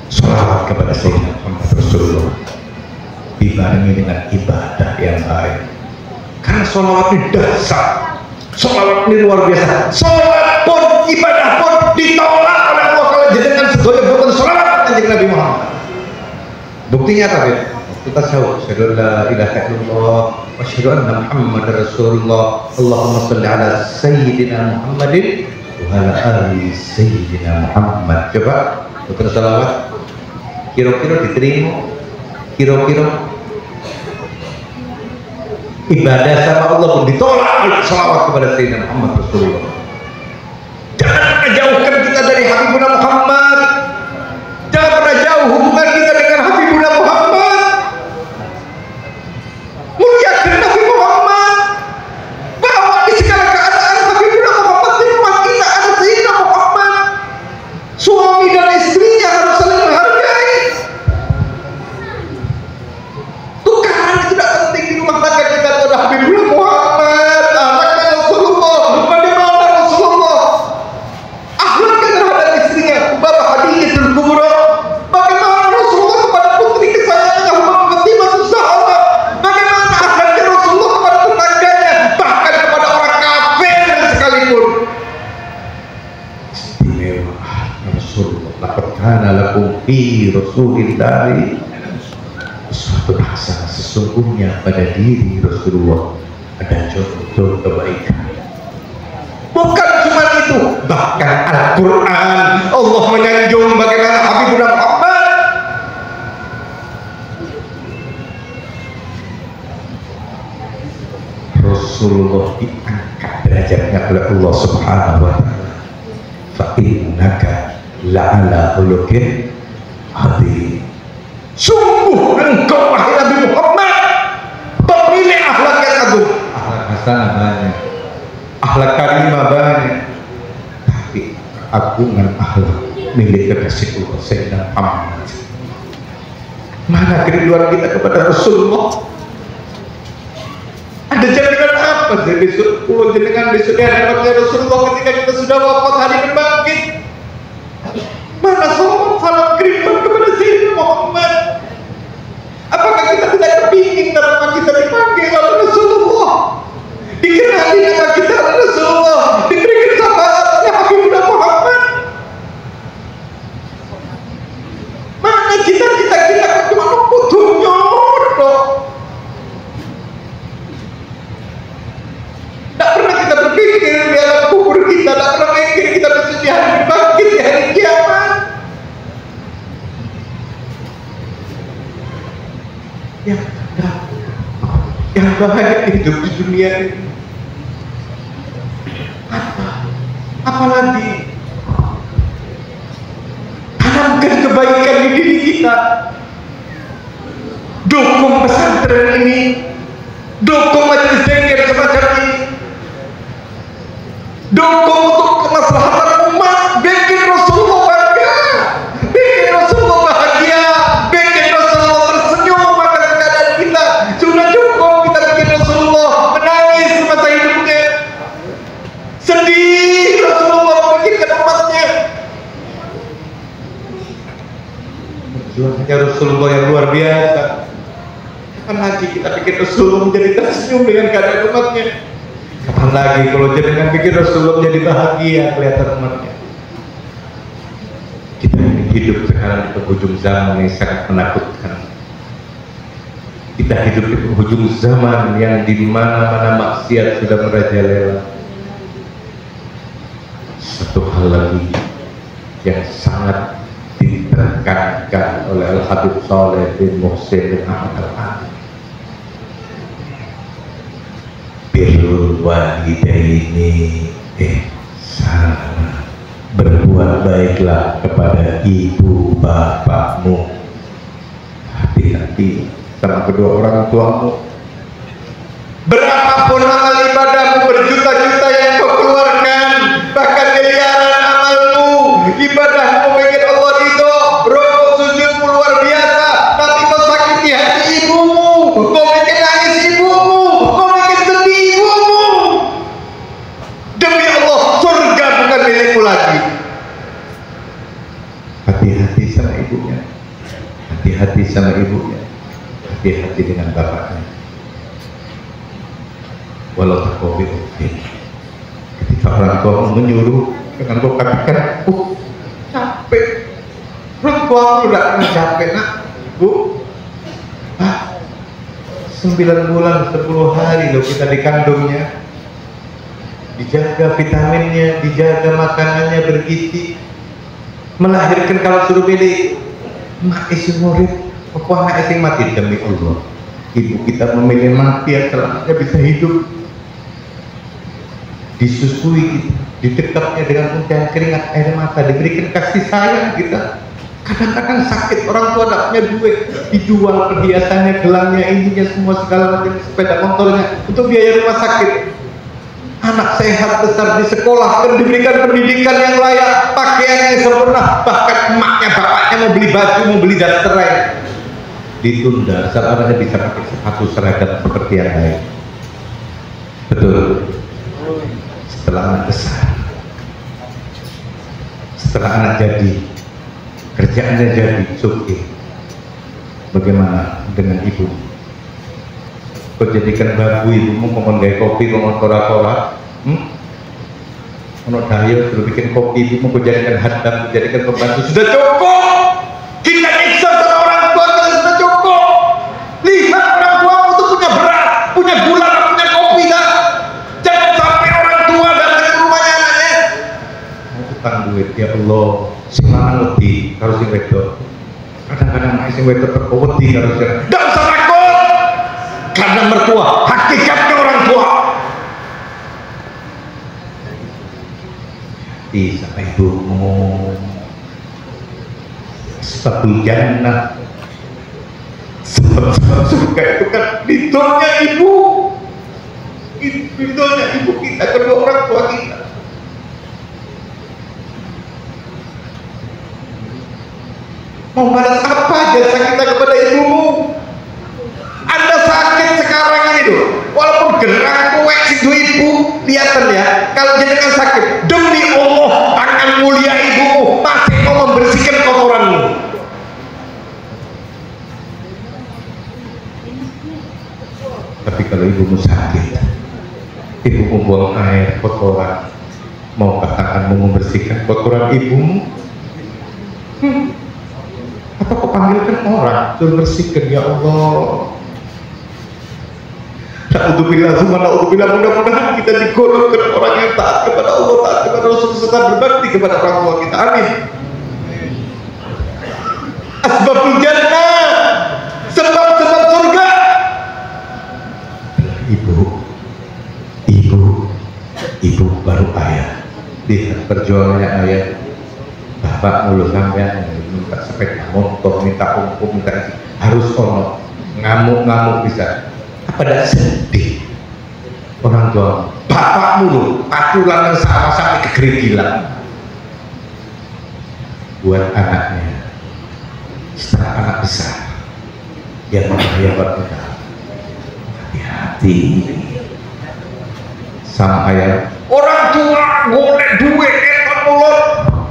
Speaker 1: Sholawat kepada Sayyidina Muhammad Rasulullah dibarengi dengan ibadah yang baik. Karena sholawat ini dasar, sholawat ini luar biasa. Sholawat pun, ibadah pun ditolak oleh Allah kalau jenengan sedoyo boten sholawat kanjeng Nabi Muhammad. Buktinya apa? Kita tahu, asyhadu la ilaha illallah wa asyhadu anna Muhammadar Rasulullah. Allahumma shalli ala sayyidina Muhammadin wa ala ali sayyidina Muhammad. Coba putar salawat, kira-kira diterima, kira-kira ibadah sama Allah pun ditolak oleh salawat kepada Sayyidina Muhammad Rasulullah. Jangan pernah jauhkan kita dari Habibuna Muhammad. Jangan pernah jauh hubungan kita dengan Habibuna Muhammad. Muliakan Nabi Muhammad, bahwa di segala keadaan Habibuna Muhammad di rumah kita ada Sayyidina Muhammad. Suami dan istrinya harus saling menghargai. Tukaran itu tidak penting di rumah tangga kita ada Habibuna Muhammad, anaknya Rasulullah. Bagaimana fi Rasulillah suatu hasanah, sesungguhnya pada diri Rasulullah ada contoh kebaikan. Bukan cuma itu, bahkan Al-Quran Allah menyanjung bagaimana Habibuna Muhammad. Rasulullah diangkat derajatnya oleh Allah Subhanahu wa ta'ala. Fa innaka la'ala khuluqin adzim. Sungguh engkau wahai Nabi Muhammad pemilik akhlak yang agung. Akhlak hasanah banyak, akhlak karimah banyak, tapi keagungan akhlak milik kekasih Allah Sayyidina Muhammad. Mana kerinduan kita kepada Rasulullah? Ada jaminan apa sih besok pulau jenengan besok di hadapan Rasulullah ketika kita sudah wafat hari berbangkit? Mana salawat salam kerinduan kepada Sayyidina Muhammad? Apakah kita tidak kepingin nama kita dipanggil oleh Rasulullah, dikenali nama kita oleh Rasulullah, diberikan syafaat oleh Habibuna Muhammad? Mana cita-cita kita cuma nunggu tunjuk? Tak pernah kita berpikir di alam kubur kita, tak pernah mikir kita bersedih hari bangkit di hari kiamat. Yang bahagia hidup di dunia ini apalagi tanamkan kebaikan di diri kita, dukung pesantren ini, dukung majelis zikir semacam ini, dukung untuk kemaslahatan umat, bikin Rasulullah bangga, bikin Rasulullah bahagia, bikin Rasulullah tersenyum maka keadaan kita sudah cukup. Kita bikin Rasulullah menangis semasa hidupnya, sedih Rasulullah memikirkan umatnya. Perjuangannya Rasulullah yang luar biasa. Kapan lagi kita bikin Rasulullah menjadi tersenyum dengan keadaan umatnya? Kapan lagi kalau jangan bikin Rasulullah menjadi bahagia kelihatan umatnya? Kita ini hidup sekarang di penghujung zaman yang sangat menakutkan. Kita hidup di penghujung zaman yang di mana-mana maksiat sudah merajalela. Satu hal lagi yang sangat ditekankan oleh Al-Habib Saleh bin Muhsin bin Ahmad Al-Ani, birrul walidaini ihsana, berbuat baiklah kepada ibu bapakmu. Hati-hati sama kedua orang tuamu. Berapapun amal ibadahmu, berjuta-juta yang kau keluarkan, bahkan miliaran amalmu, ibadahmu bikin Allah ridho, rukuk sujudmu luar biasa, tapi kau sakiti hati ibumu, kau bikin nangis ibumu, kau bikin sedih ibumu. Demi Allah, surga bukan milikmu lagi. Hati-hati sama ibunya, hati-hati sama ibunya, hati-hati dengan bapaknya. Walau tak kau ketika orang tua menyuruh dengan kau katakan, capek, orang tua udah pernah capek nak, bu, 9 bulan 10 hari loh kita dikandungnya, dijaga vitaminnya, dijaga makanannya bergizi, melahirkan kalau suruh pilih mak isi murid, apa anak isi mati. Demi Allah, ibu kita memilih mati agar anaknya bisa hidup, disusui, didekapnya dengan untayan keringat air mata, diberikan kasih sayang kita. Kadang-kadang sakit, orang tua tidak punya duit, dijual perhiasannya, gelangnya, ininya, semua segala macam, sepeda motornya untuk biaya rumah sakit. Anak sehat besar di sekolah, dan diberikan pendidikan yang layak, pakaian yang sempurna, bahkan emaknya, bapaknya mau beli baju, mau beli dasterai, ditunda saat anaknya bisa pakai sepatu seragam seperti yang lain. Betul. Setelah anak besar, setelah anak jadi, kerjaannya jadi, suki, bagaimana dengan ibu? Kau jadikan babu ibumu, ngomong gaya kopi, ngomong kora-kora, ngomong daya, suruh bikin kopi ibumu, kau jadikan hadam, kau jadikan pembantu, sudah cukup. Allah sing lanang wedi karo sing wedok. Kadang-kadang anak sing wedok teko wedi karo sing ndak usah takut karena mertua hakikatnya orang tua. Sama ibumu sebab jannah, sebab surga itu kan ridhonya ibu, ridhonya ibu kita, kedua orang tua kita. Mau balas apa jasa kita kepada ibumu? Anda sakit sekarang ini loh, walaupun gerang kuek situ ibu, lihatan ya, kalau jenengan sakit, demi Allah akan mulia ibumu, masih mau membersihkan kotoranmu. Tapi kalau ibumu sakit, ibumu buang air kotoran, mau katakanmu membersihkan kotoran ibumu? Atau kau panggilkan orang suruh bersihkan? Ya Allah, na'udzubillah, mudah-mudahan kita digolongkan orang yang taat kepada Allah, taat kepada Rasul, serta berbakti kepada orang tua kita. Amin. Asbabul jannah, sebab-sebab surga. Ibu baru ayah. Lihat perjuangannya ayah. Bapak mulu sampean minta sepeda motor, minta umpu, minta ini. Harus ono ngamuk-ngamuk bisa. Apa dah sedih orang tua? Bapak mulu patulan yang sama sampai kegerigilan buat anaknya. Setelah anak besar yang berbahaya buat kita, hati-hati sama ayah. Orang tua golek duit eton mulut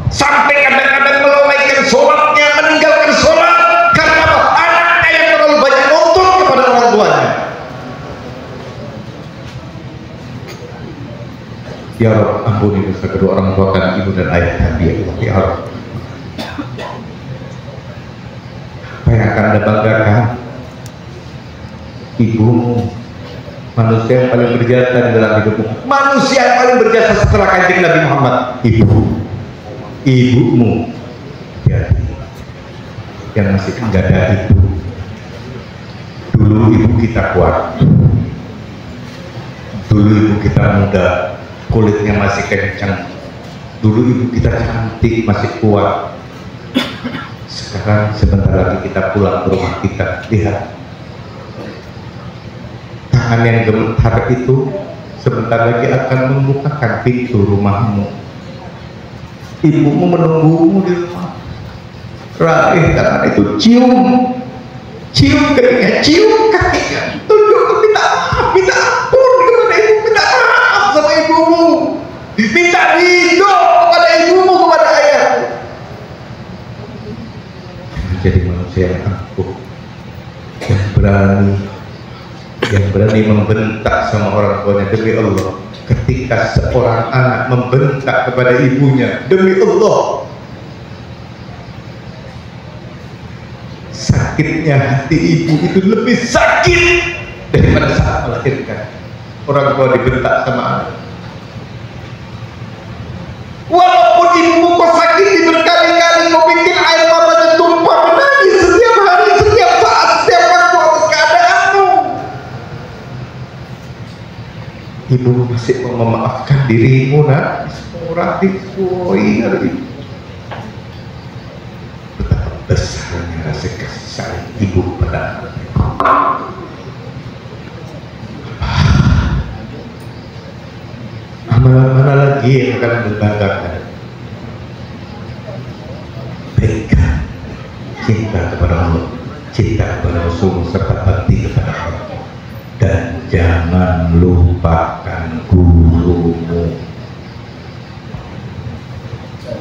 Speaker 1: sampai kadang-kadang melalaikan sholatnya, meninggalkan sholat karena apa? Anaknya yang terlalu banyak nuntut kepada orang tuanya. Ya Rabb, ampuni dosa kedua orang tua kami, ibu dan ayah kami. Ya Allah, apa yang akan Anda banggakan? Ibumu, manusia yang paling berjasa di dalam hidupmu, manusia yang paling berjasa setelah Kanjeng Nabi Muhammad. Ibumu, ya, yang masih enggak ada itu. Dulu ibu kita kuat, dulu ibu kita muda, kulitnya masih kencang, dulu ibu kita cantik, masih kuat. Sekarang sebentar lagi kita pulang ke rumah kita, lihat tangan yang gemetar itu sebentar lagi akan membukakan pintu rumahmu. Ibumu menunggumu di rumah. Raih tangan itu, cium keningnya, cium kakinya, tunjuk, minta ampun kepada ibu, minta maaf sama ibumu, minta ridho kepada ibumu, kepada ayah. Jadi manusia yang angkuh, yang berani membentak sama orang tuanya. Demi Allah, ketika seorang anak membentak kepada ibunya, demi Allah, sakitnya hati ibu itu lebih sakit daripada saat melahirkan. Orang tua dibentak sama anak. Walaupun ibumu kau sakiti berkali-kali, kau bikin air matanya tumpah, menangis setiap hari, setiap saat, setiap waktu atas keadaanmu, ibu masih mau memaafkan dirimu, nak. Orang dikoi hari ini. Betapa besarnya rasa kasih sayang ibu pada anak. Amalan mana lagi yang akan membanggakan? Berikan cinta kepada Allah, cinta kepada Rasul, serta bakti kepada Allah. Dan jangan lupakan gurumu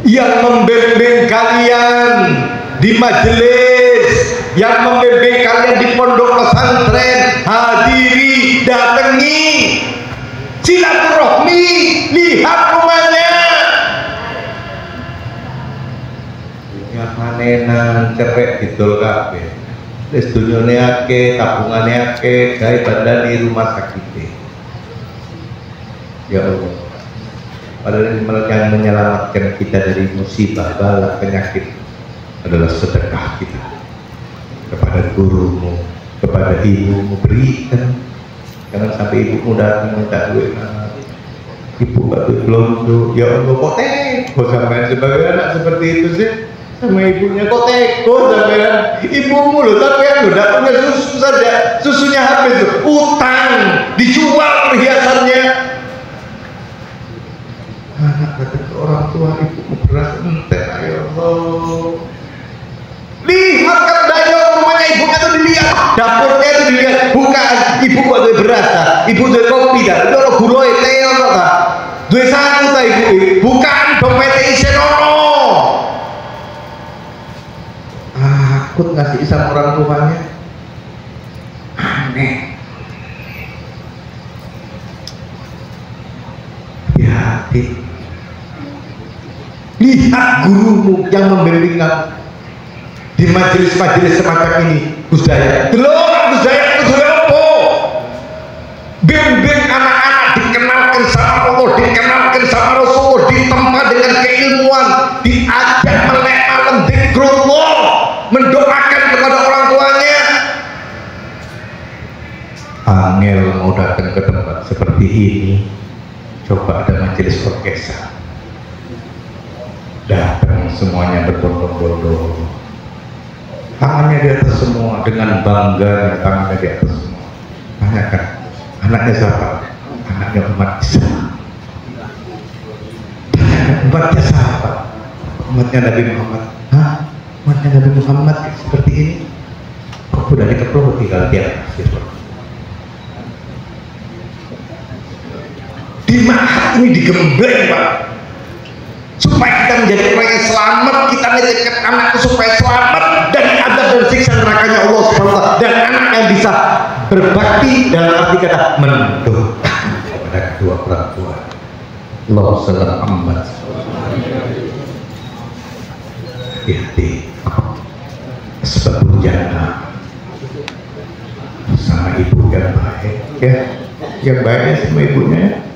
Speaker 1: yang membimbing kalian di majelis, yang membimbing kalian di pondok pesantren. Hadiri, datangi, silaturahmi, lihat rumahnya. Ya panenan cerek didol kabeh. Wis dunyane akeh, tabungane akeh, gawe bandani rumah sakit. Ya Allah, Padahal yang menyelamatkan kita dari musibah, bala, penyakit adalah sedekah kita kepada gurumu, kepada ibumu. Berikan, jangan sampai ibumu datang minta duit. Ibu gak duit belum, ya Allah kok teko sampai sebagai anak seperti itu sih sama ibunya, kok teko sampai ibumu loh, sampai udah punya susu saja, susunya habis tuh, utang, dijual perhiasannya. Anak kata ke orang tua, ibu beras entek, ya Allah. Lihat kan dayung rumahnya ibunya tuh dilihat, dapurnya tuh dilihat, bukan ibu buat duit beras, ibu duit kopi dah, itu orang guloi teo tak, duit sangu tak ibu, bukan dompetnya isi nono. Takut ngasih sama orang tuanya, aneh. Hati-hati. Lihat gurumu yang membimbing kamu di majelis-majelis semacam ini. Gus Dayat, delok Gus Dayat itu apa? Bimbing anak-anak dikenalkan sama Allah, dikenalkan sama Rasulullah, ditempa dengan keilmuan, diajak melek malam zikrullah, mendoakan kepada orang tuanya. Angel mau datang ke tempat seperti ini, coba ada majelis orkestra, datang semuanya berbondong-bondong, tangannya di atas semua, dengan bangga tangannya di atas semua. Tanyakan, anaknya siapa? Anaknya umat Islam. Tanyakan, umatnya siapa? Umatnya Nabi Muhammad. Hah? Umatnya Nabi Muhammad seperti ini? Kok udah dikeprok tinggal tiap di mahat ini digembleng Pak, supaya kita menjadi orang yang selamat, kita menjadikan anakku supaya selamat dari azab dan siksa nerakanya Allah SWT, dan anak yang bisa berbakti dalam arti kata mendoakan kepada kedua orang tua. Allahumma shalli ala Muhammad. Hati-hati, sebab jannah sama ibu yang baik ya, yang baik sama ibunya.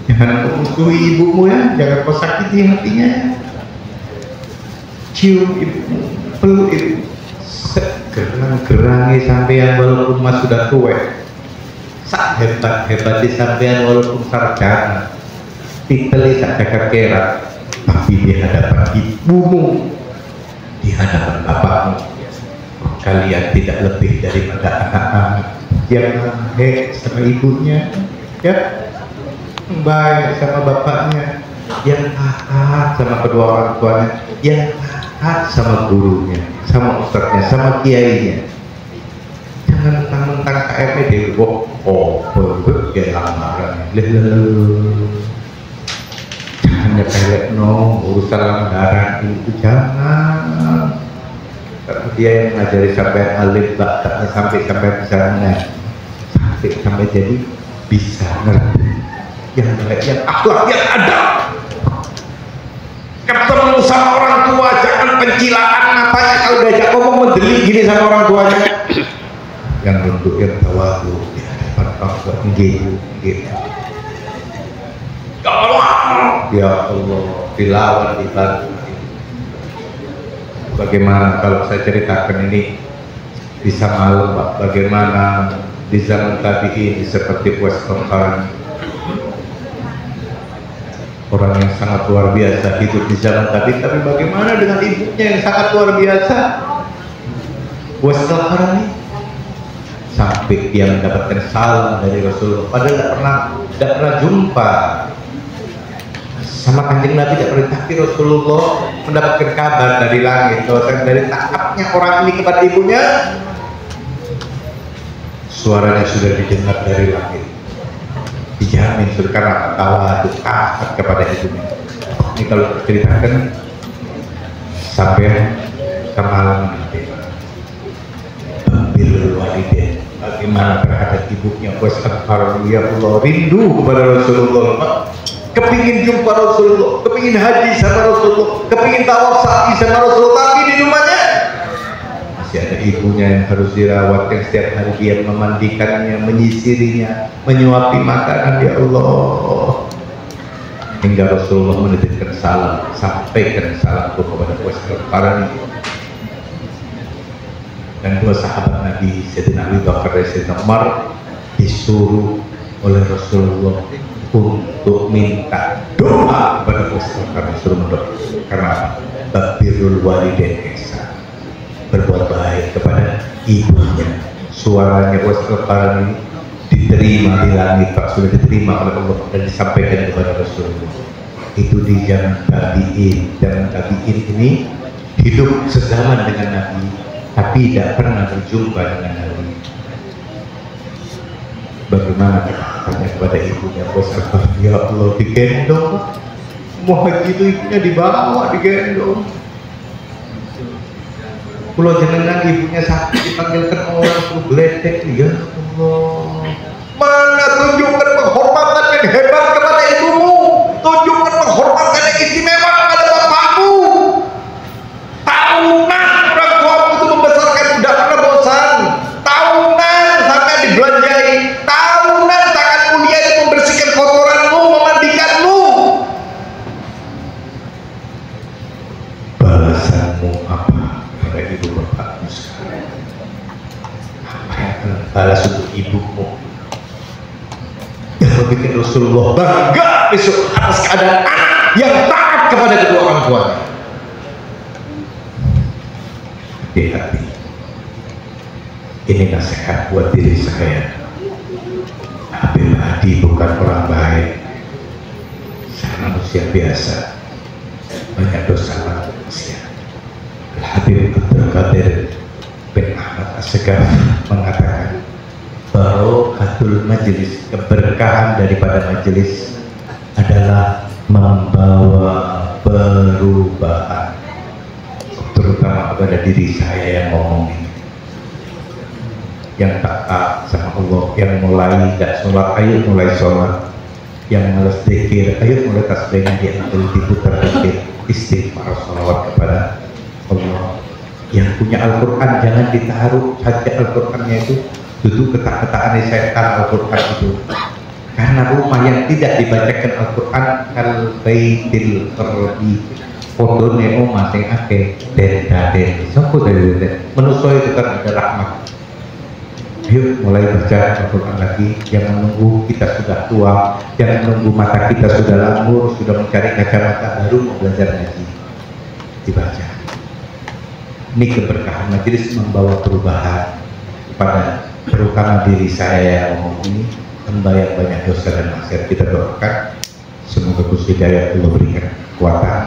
Speaker 1: Jangan kau musuhi ibumu ya, jangan kau sakiti hatinya. Cium ibumu, peluk ibu, gerang-gerangi sampean walaupun mas sudah tua. Sak hebat-hebat di sampean walaupun sarjana, titeli sak jaga kerak, tapi di hadapan ibumu, di hadapan bapakmu, kalian tidak lebih daripada anak-anak yang baik sama ibunya, ya. Baik sama bapaknya, yang taat sama kedua orang tuanya, yang taat sama gurunya, sama ustadznya, sama kiainya. Jangan mentang-mentang KME di lamaran, jangan nyepelek urusan lamaran itu, jangan. Karena dia yang ngajari sampai alif bakatnya sampai misalnya sampai jadi bisa ngerti yang baik, yang akhlak, yang ada. Ketemu sama orang tua jangan pencilaan matanya, kalau diajak ngomong mendelik gini sama orang tuanya. Yang bentuk yang tawadu di hadapan orang tua, gitu. Ya Allah, dilawan, dibantu. Bagaimana kalau saya ceritakan ini bisa malu Pak, bagaimana di zaman tabi'in seperti Weston Qarni, orang yang sangat luar biasa hidup di zaman tadi, tapi bagaimana dengan ibunya yang sangat luar biasa? Weston Qarni sampai dia mendapatkan salam dari Rasulullah, padahal tidak pernah jumpa sama Kanjeng Nabi, tidak pernah, tapi Rasulullah mendapatkan kabar dari langit, dari tangkapnya orang ini kepada ibunya, suaranya sudah didengar dari langit, dijamin karena tawadu taat kepada ibunya. Ini kalau ceritakan sampai kemalan nanti bil walidain, bagaimana terhadap ibunya. Wastaghfirullah, ya Allah, rindu kepada Rasulullah Pak, kepingin jumpa Rasulullah, kepingin haji sama Rasulullah, kepingin tawaf sa'i sama Rasulullah, tapi di rumahnya masih ada ibunya yang harus dirawat, yang setiap hari dia memandikannya, menyisirinya, menyuapi makanan. Ya Allah, hingga Rasulullah menitipkan salam, sampaikan salamku kepada Uwais Al-Qarni dan dua sahabat Nabi Sayyidina Abu Bakar dan Sayyidina Umar disuruh oleh Rasulullah untuk minta doa kepada Uwais Al-Qarni, suruh mendoa. Karena apa? Birrul walidain ihsan, berbuat baik kepada ibunya. Suaranya Uwais Al-Qarni diterima di langit, Pak, sudah diterima oleh Allah dan disampaikan kepada Rasulullah. Itu di zaman tabi'in. Zaman tabi'in ini hidup sezaman dengan Nabi tapi tidak pernah berjumpa dengan Nabi. Bagaimana tanya kepada ibunya Uwais Al-Qarni, ya Allah, digendong, mau haji itu ibunya dibawa, digendong. Pulau jenengan ibunya sakit dipanggilkan orang suruh geledek, ya Allah. Mana tunjukkan penghormatan yang hebat kepada ibumu, tunjukkan penghormatan yang istimewa kepada bapakmu. Tahunan orang tuamu itu membesarkan tidak pernah bosan, tahunan sampai dibelanjai, tahunan tangan kuliah itu membersihkan kotoranmu, memandikanmu. Balasanmu apa kepada ibu bapakmu sekarang? Apa yang akan balas untuk ibumu? Yang bikin Rasulullah bangga besok atas keadaan anak yang taat kepada kedua orang tuanya. Hati-hati, ini nasihat buat diri saya. Habib Adi bukan orang baik, saya manusia biasa, banyak dosa manusia. Habib Abdul Qadir bin Ahmad As-Segaf mengatakan, barakatul majelis, keberkahan daripada majelis adalah membawa perubahan, terutama kepada diri saya yang ngomong ini, yang taat sama Allah, yang mulai gak sholat, ayo mulai sholat, yang malas zikir, ayo mulai tasbihnya diambil, diputar zikir, istighfar, sholawat kepada Allah. Yang punya Al-Quran jangan ditaruh saja Al-Qurannya itu duduk ketak-ketakan setan Al-Quran itu, karena rumah yang tidak dibacakan Al-Quran kal baitil qarbi podone omah sing akeh den-den sapa den manusia itu kan ada rahmat. Ayo mulai baca Al-Quran lagi, jangan menunggu kita sudah tua, jangan menunggu mata kita sudah lamur, sudah mencari kacamata baru mau belajar ngaji, dibaca. Ini keberkahan majelis membawa perubahan kepada terutama diri saya yang ngomong ini, membayar banyak dosa dan maksiat. Kita doakan semoga Gusti Hidayah Allah berikan kekuatan,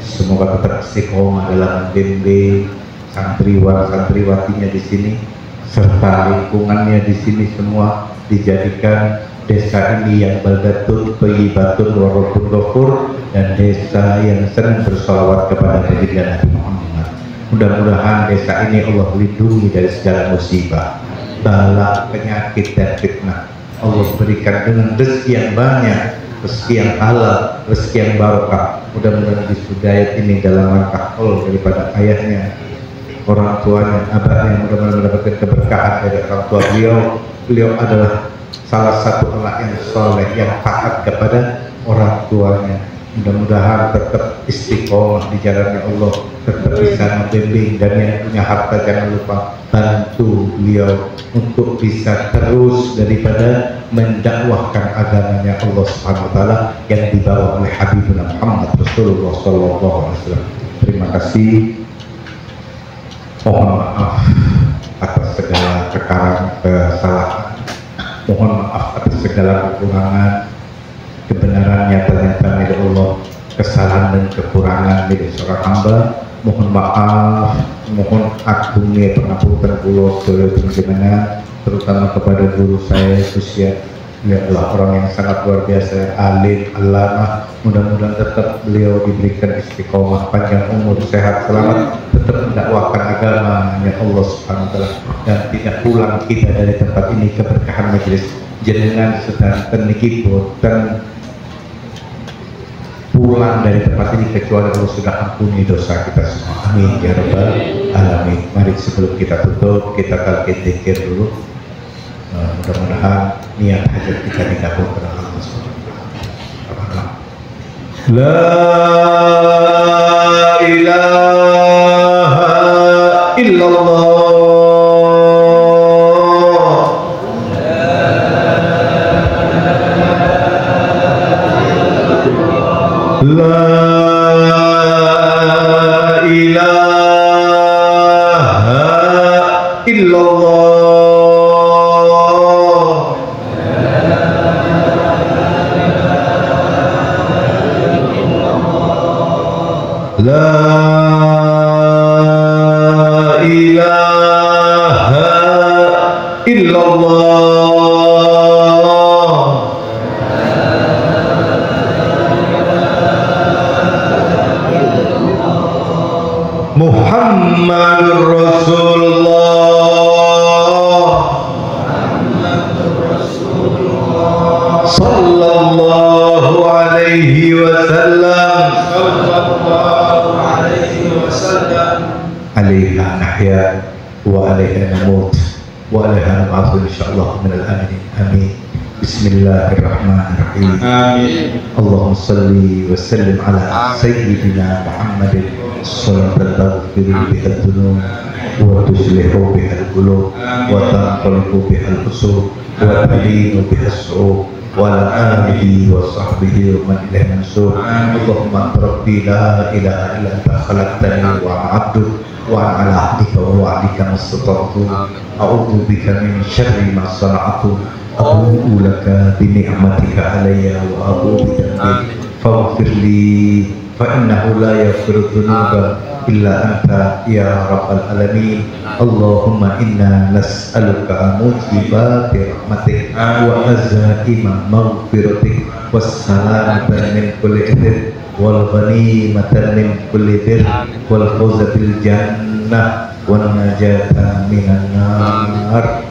Speaker 1: semoga tetap istiqomah dalam membimbing santriwatinya di sini, serta lingkungannya di sini semua dijadikan desa ini yang baldatun thayyibatun wa rabbun ghafur, dan desa yang senang bersolawat kepada baginda Nabi Muhammad. Mudah-mudahan desa ini Allah lindungi dari segala musibah, bala, penyakit dan fitnah. Allah berikan dengan rezeki yang banyak, rezeki yang halal, rezeki yang barokah. Mudah-mudahan disudayat ini dalam langkah Allah daripada ayahnya, orang tuanya, abahnya, mudah-mudahan mendapatkan keberkahan dari orang tua beliau. Beliau adalah salah satu anak yang soleh, yang taat kepada orang tuanya. Mudah-mudahan tetap istiqomah di jalannya Allah, tetap bisa membimbing, dan yang punya harta jangan lupa bantu beliau untuk bisa terus daripada mendakwahkan agamanya Allah Subhanahu wa taala yang dibawa oleh Habibuna Muhammad Rasulullah sallallahu alaihi wasallam. Terima kasih. Mohon maaf atas segala kesalahan. Mohon maaf atas segala kekurangan. Kebenaran nyata-nyata milik Allah, kesalahan dan kekurangan milik seorang hamba. Mohon maaf, mohon agungnya pengapunten kula sedaya panjenengan, terutama kepada guru saya Gus Dia adalah orang yang sangat luar biasa, alim, allamah. Mudah-mudahan tetap beliau diberikan istiqomah, panjang umur, sehat, selamat, tetap mendakwahkan agamanya Allah Subhanahu wa taala, dan tidak pulang kita dari tempat ini keberkahan majelis jenengan sedang teniki boten pulang dari tempat ini kecuali Allah sudah ampuni dosa kita semua. Amin ya rabbal alamin. Mari sebelum kita tutup kita talqin zikir dulu. Mudah-mudahan niat hajat kita dikabulkan oleh Allah Subhanahu wa taala. La ilaha illallah. La ilaha illallah. La ilaha illallah. Muhammadur Rasulullah sallallahu alaihi wasallam. Alaiha nahya wa alaiha namut wa alaiha nab'athu insyaallah min al-amin. Amin. Bismillahirrahmanirrahim. Amin. Allahumma salli wa sallim ala sayyidina Muhammadin salatan taghfiru biha ad-dunub wa tuslihu biha al-qulub wa tanqalibu biha al-usul wa talinu biha as-su'ub wa ala alihi wa sahbihi wa man ilaihi mansur. Allahumma rabbi la ilaha illa anta khalaqtani wa ana 'abduka wa ala ahdika wa wa'dika mastata'tu a'udzu bika min syarri ma sana'tu abu'u laka bi ni'matika alayya wa abu'u bi dhanbi faghfir li fa innahu la yaghfiru dhunuba illa anta ya rabbal alamin. Allahumma inna nas'aluka mujibati rahmatik wa azaima maghfiratik wassalamata min kulli ithmin wal ghanimata min kulli bir wal fawza bil jannah wan najata minan nar.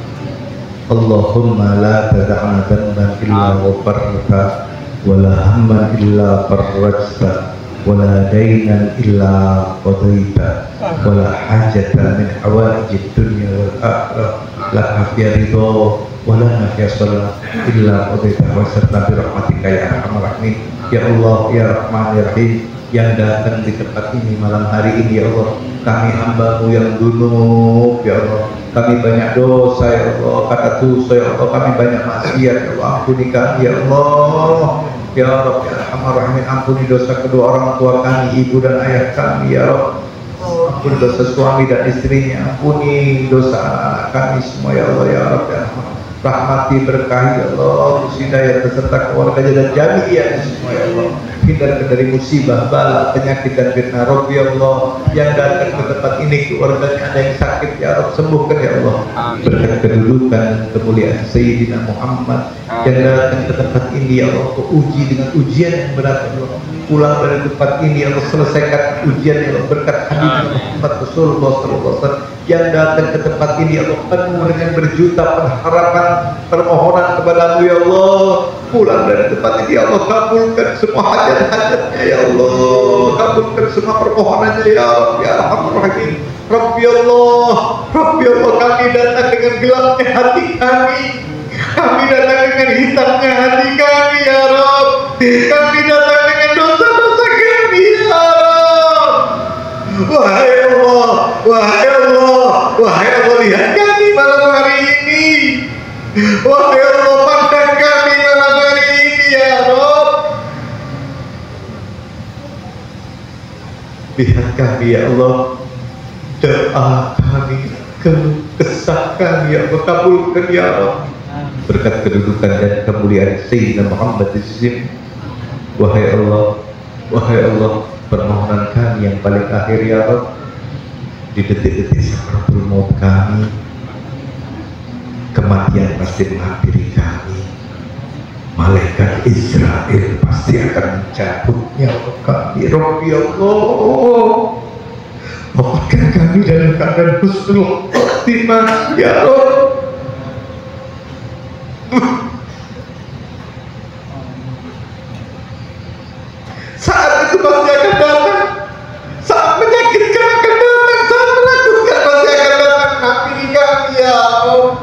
Speaker 1: Allahumma la tada'na dhanban illa ghafarta wa la hamman illa farajta wa la daynan illa qadaita wa la hajata min hawaijid dunya wal akhirah laka fiha ridha wa lana fiha salat illa qadaita wa sarta bi rahmatika ya arhamar rahimin. Ya Allah ya Rahman ya Rahim, yang datang di tempat ini malam hari ini ya Allah, kami hamba-Mu yang dunub ya Allah, kami banyak dosa ya Allah, kata dosa ya Allah, kami banyak maksiat ya Allah, ampuni kami ya Allah ya Rabb ya Arhamar Rahimin. Ampuni dosa kedua orang tua kami, ibu dan ayah kami ya Rabb, ampuni dosa suami dan istrinya, ampuni dosa anak-anak kami semua ya Allah ya Rabb ya Arhamar. Rahmati berkahi ya Allah, hidayah beserta keluarganya dan jamiah semua ya Allah. Hindarkan dari musibah, bala, penyakit dan fitnah Rabbi ya Allah. Yang datang ke tempat ini keluarganya ada yang sakit ya Rabb, sembuhkan ya Allah. Berkat kedudukan kemuliaan Sayyidina Muhammad yang datang ke tempat ini ya Allah, uji dengan ujian yang berat ya Allah. Pulang dari tempat ini ya Allah, selesaikan ujian ya Allah, berkat hadirnya Muhammad Rasulullah SAW yang datang ke tempat ini ya Allah, penuh dengan berjuta pengharapan permohonan kepadamu ya Allah. Pulang dari tempat ini ya Allah, kabulkan semua hajat-hajatnya ya Allah, kabulkan semua permohonannya ya Rabbi ya Arhamar Rahim. Rabbi Allah, Rabbi Allah, kami datang dengan gelapnya hati kami, kami datang dengan hitamnya hati kami ya Rabbi, kami datang dengan dosa-dosa kami ya Rabbi. Wahai Allah, wahai Allah, wahai Allah, lihat kami malam hari ini. Wahai Allah, pandang kami malam hari ini ya Rabb. Lihat kami ya Allah, doa kami, kesah kami ya Allah, kabulkan ya Rabb. Berkat kedudukan dan kemuliaan Sayyidina Muhammad di sisi. Wahai Allah, wahai Allah, permohonan kami yang paling akhir ya Rabb, di detik-detik sakaratul maut kami, kematian pasti menghampiri kami, malaikat Israel pasti akan mencabut nyawa kami. Rabbi Allah, wafatkan kami dalam keadaan husnul khotimah ya Rabb. Saat itu pasti akan datang, saat menyakitkan akan datang, saat menakutkan pasti akan datang. Ampuni kami ya Allah.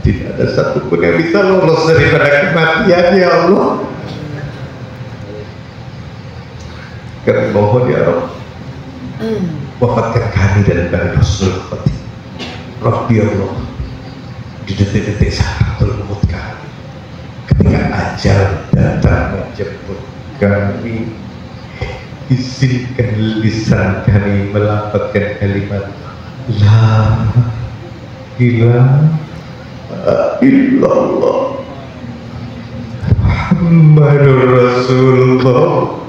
Speaker 1: Tidak ada satupun yang bisa lolos daripada kematian ya Allah. Kami mohon ya Rabb, wafatkan kami dalam keadaan husnul khotimah. Rabbi Allah, di detik-detik sakaratul maut kami, ketika ajal datang menjemput kami, izinkan lisan kami melafazkan kalimat La ilaha illallah Muhammadur Rasulullah.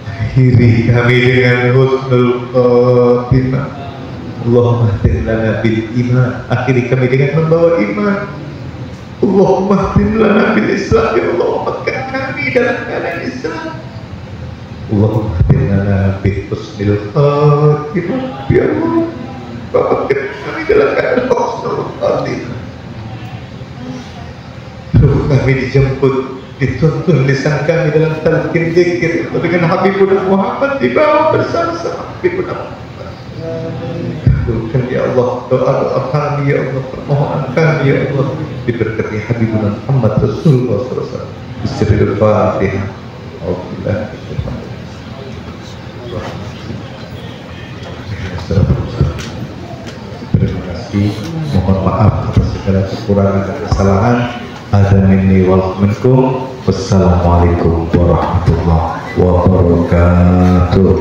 Speaker 1: Akhiri kami dengan husnul khotimah. Allahumma hdim lana bil iman. Akhiri kami dengan membawa iman. Allahumma hdim lana bil Islam. Ya Allah, wafatkan kami dalam keadaan Islam. Allahumma hdim lana bil husnul khotimah. Ya Allah, wafatkan kami dalam keadaan husnul khotimah. Ruh kami dijemput, dituntun lisan kami dalam talqin zikir dengan Habibuna Muhammad dibawa bersama-sama Habibuna Muhammad. Kabulkan ya Allah doa-doa kami ya Allah, permohonan kami ya Allah, diberkati Habibuna Muhammad Rasulullah SAW. Bismillahirrahmanirrahim. Terima kasih, mohon maaf atas segala kekurangan dan kesalahan. Ada minni wal minkum. Wassalamualaikum warahmatullahi wabarakatuh.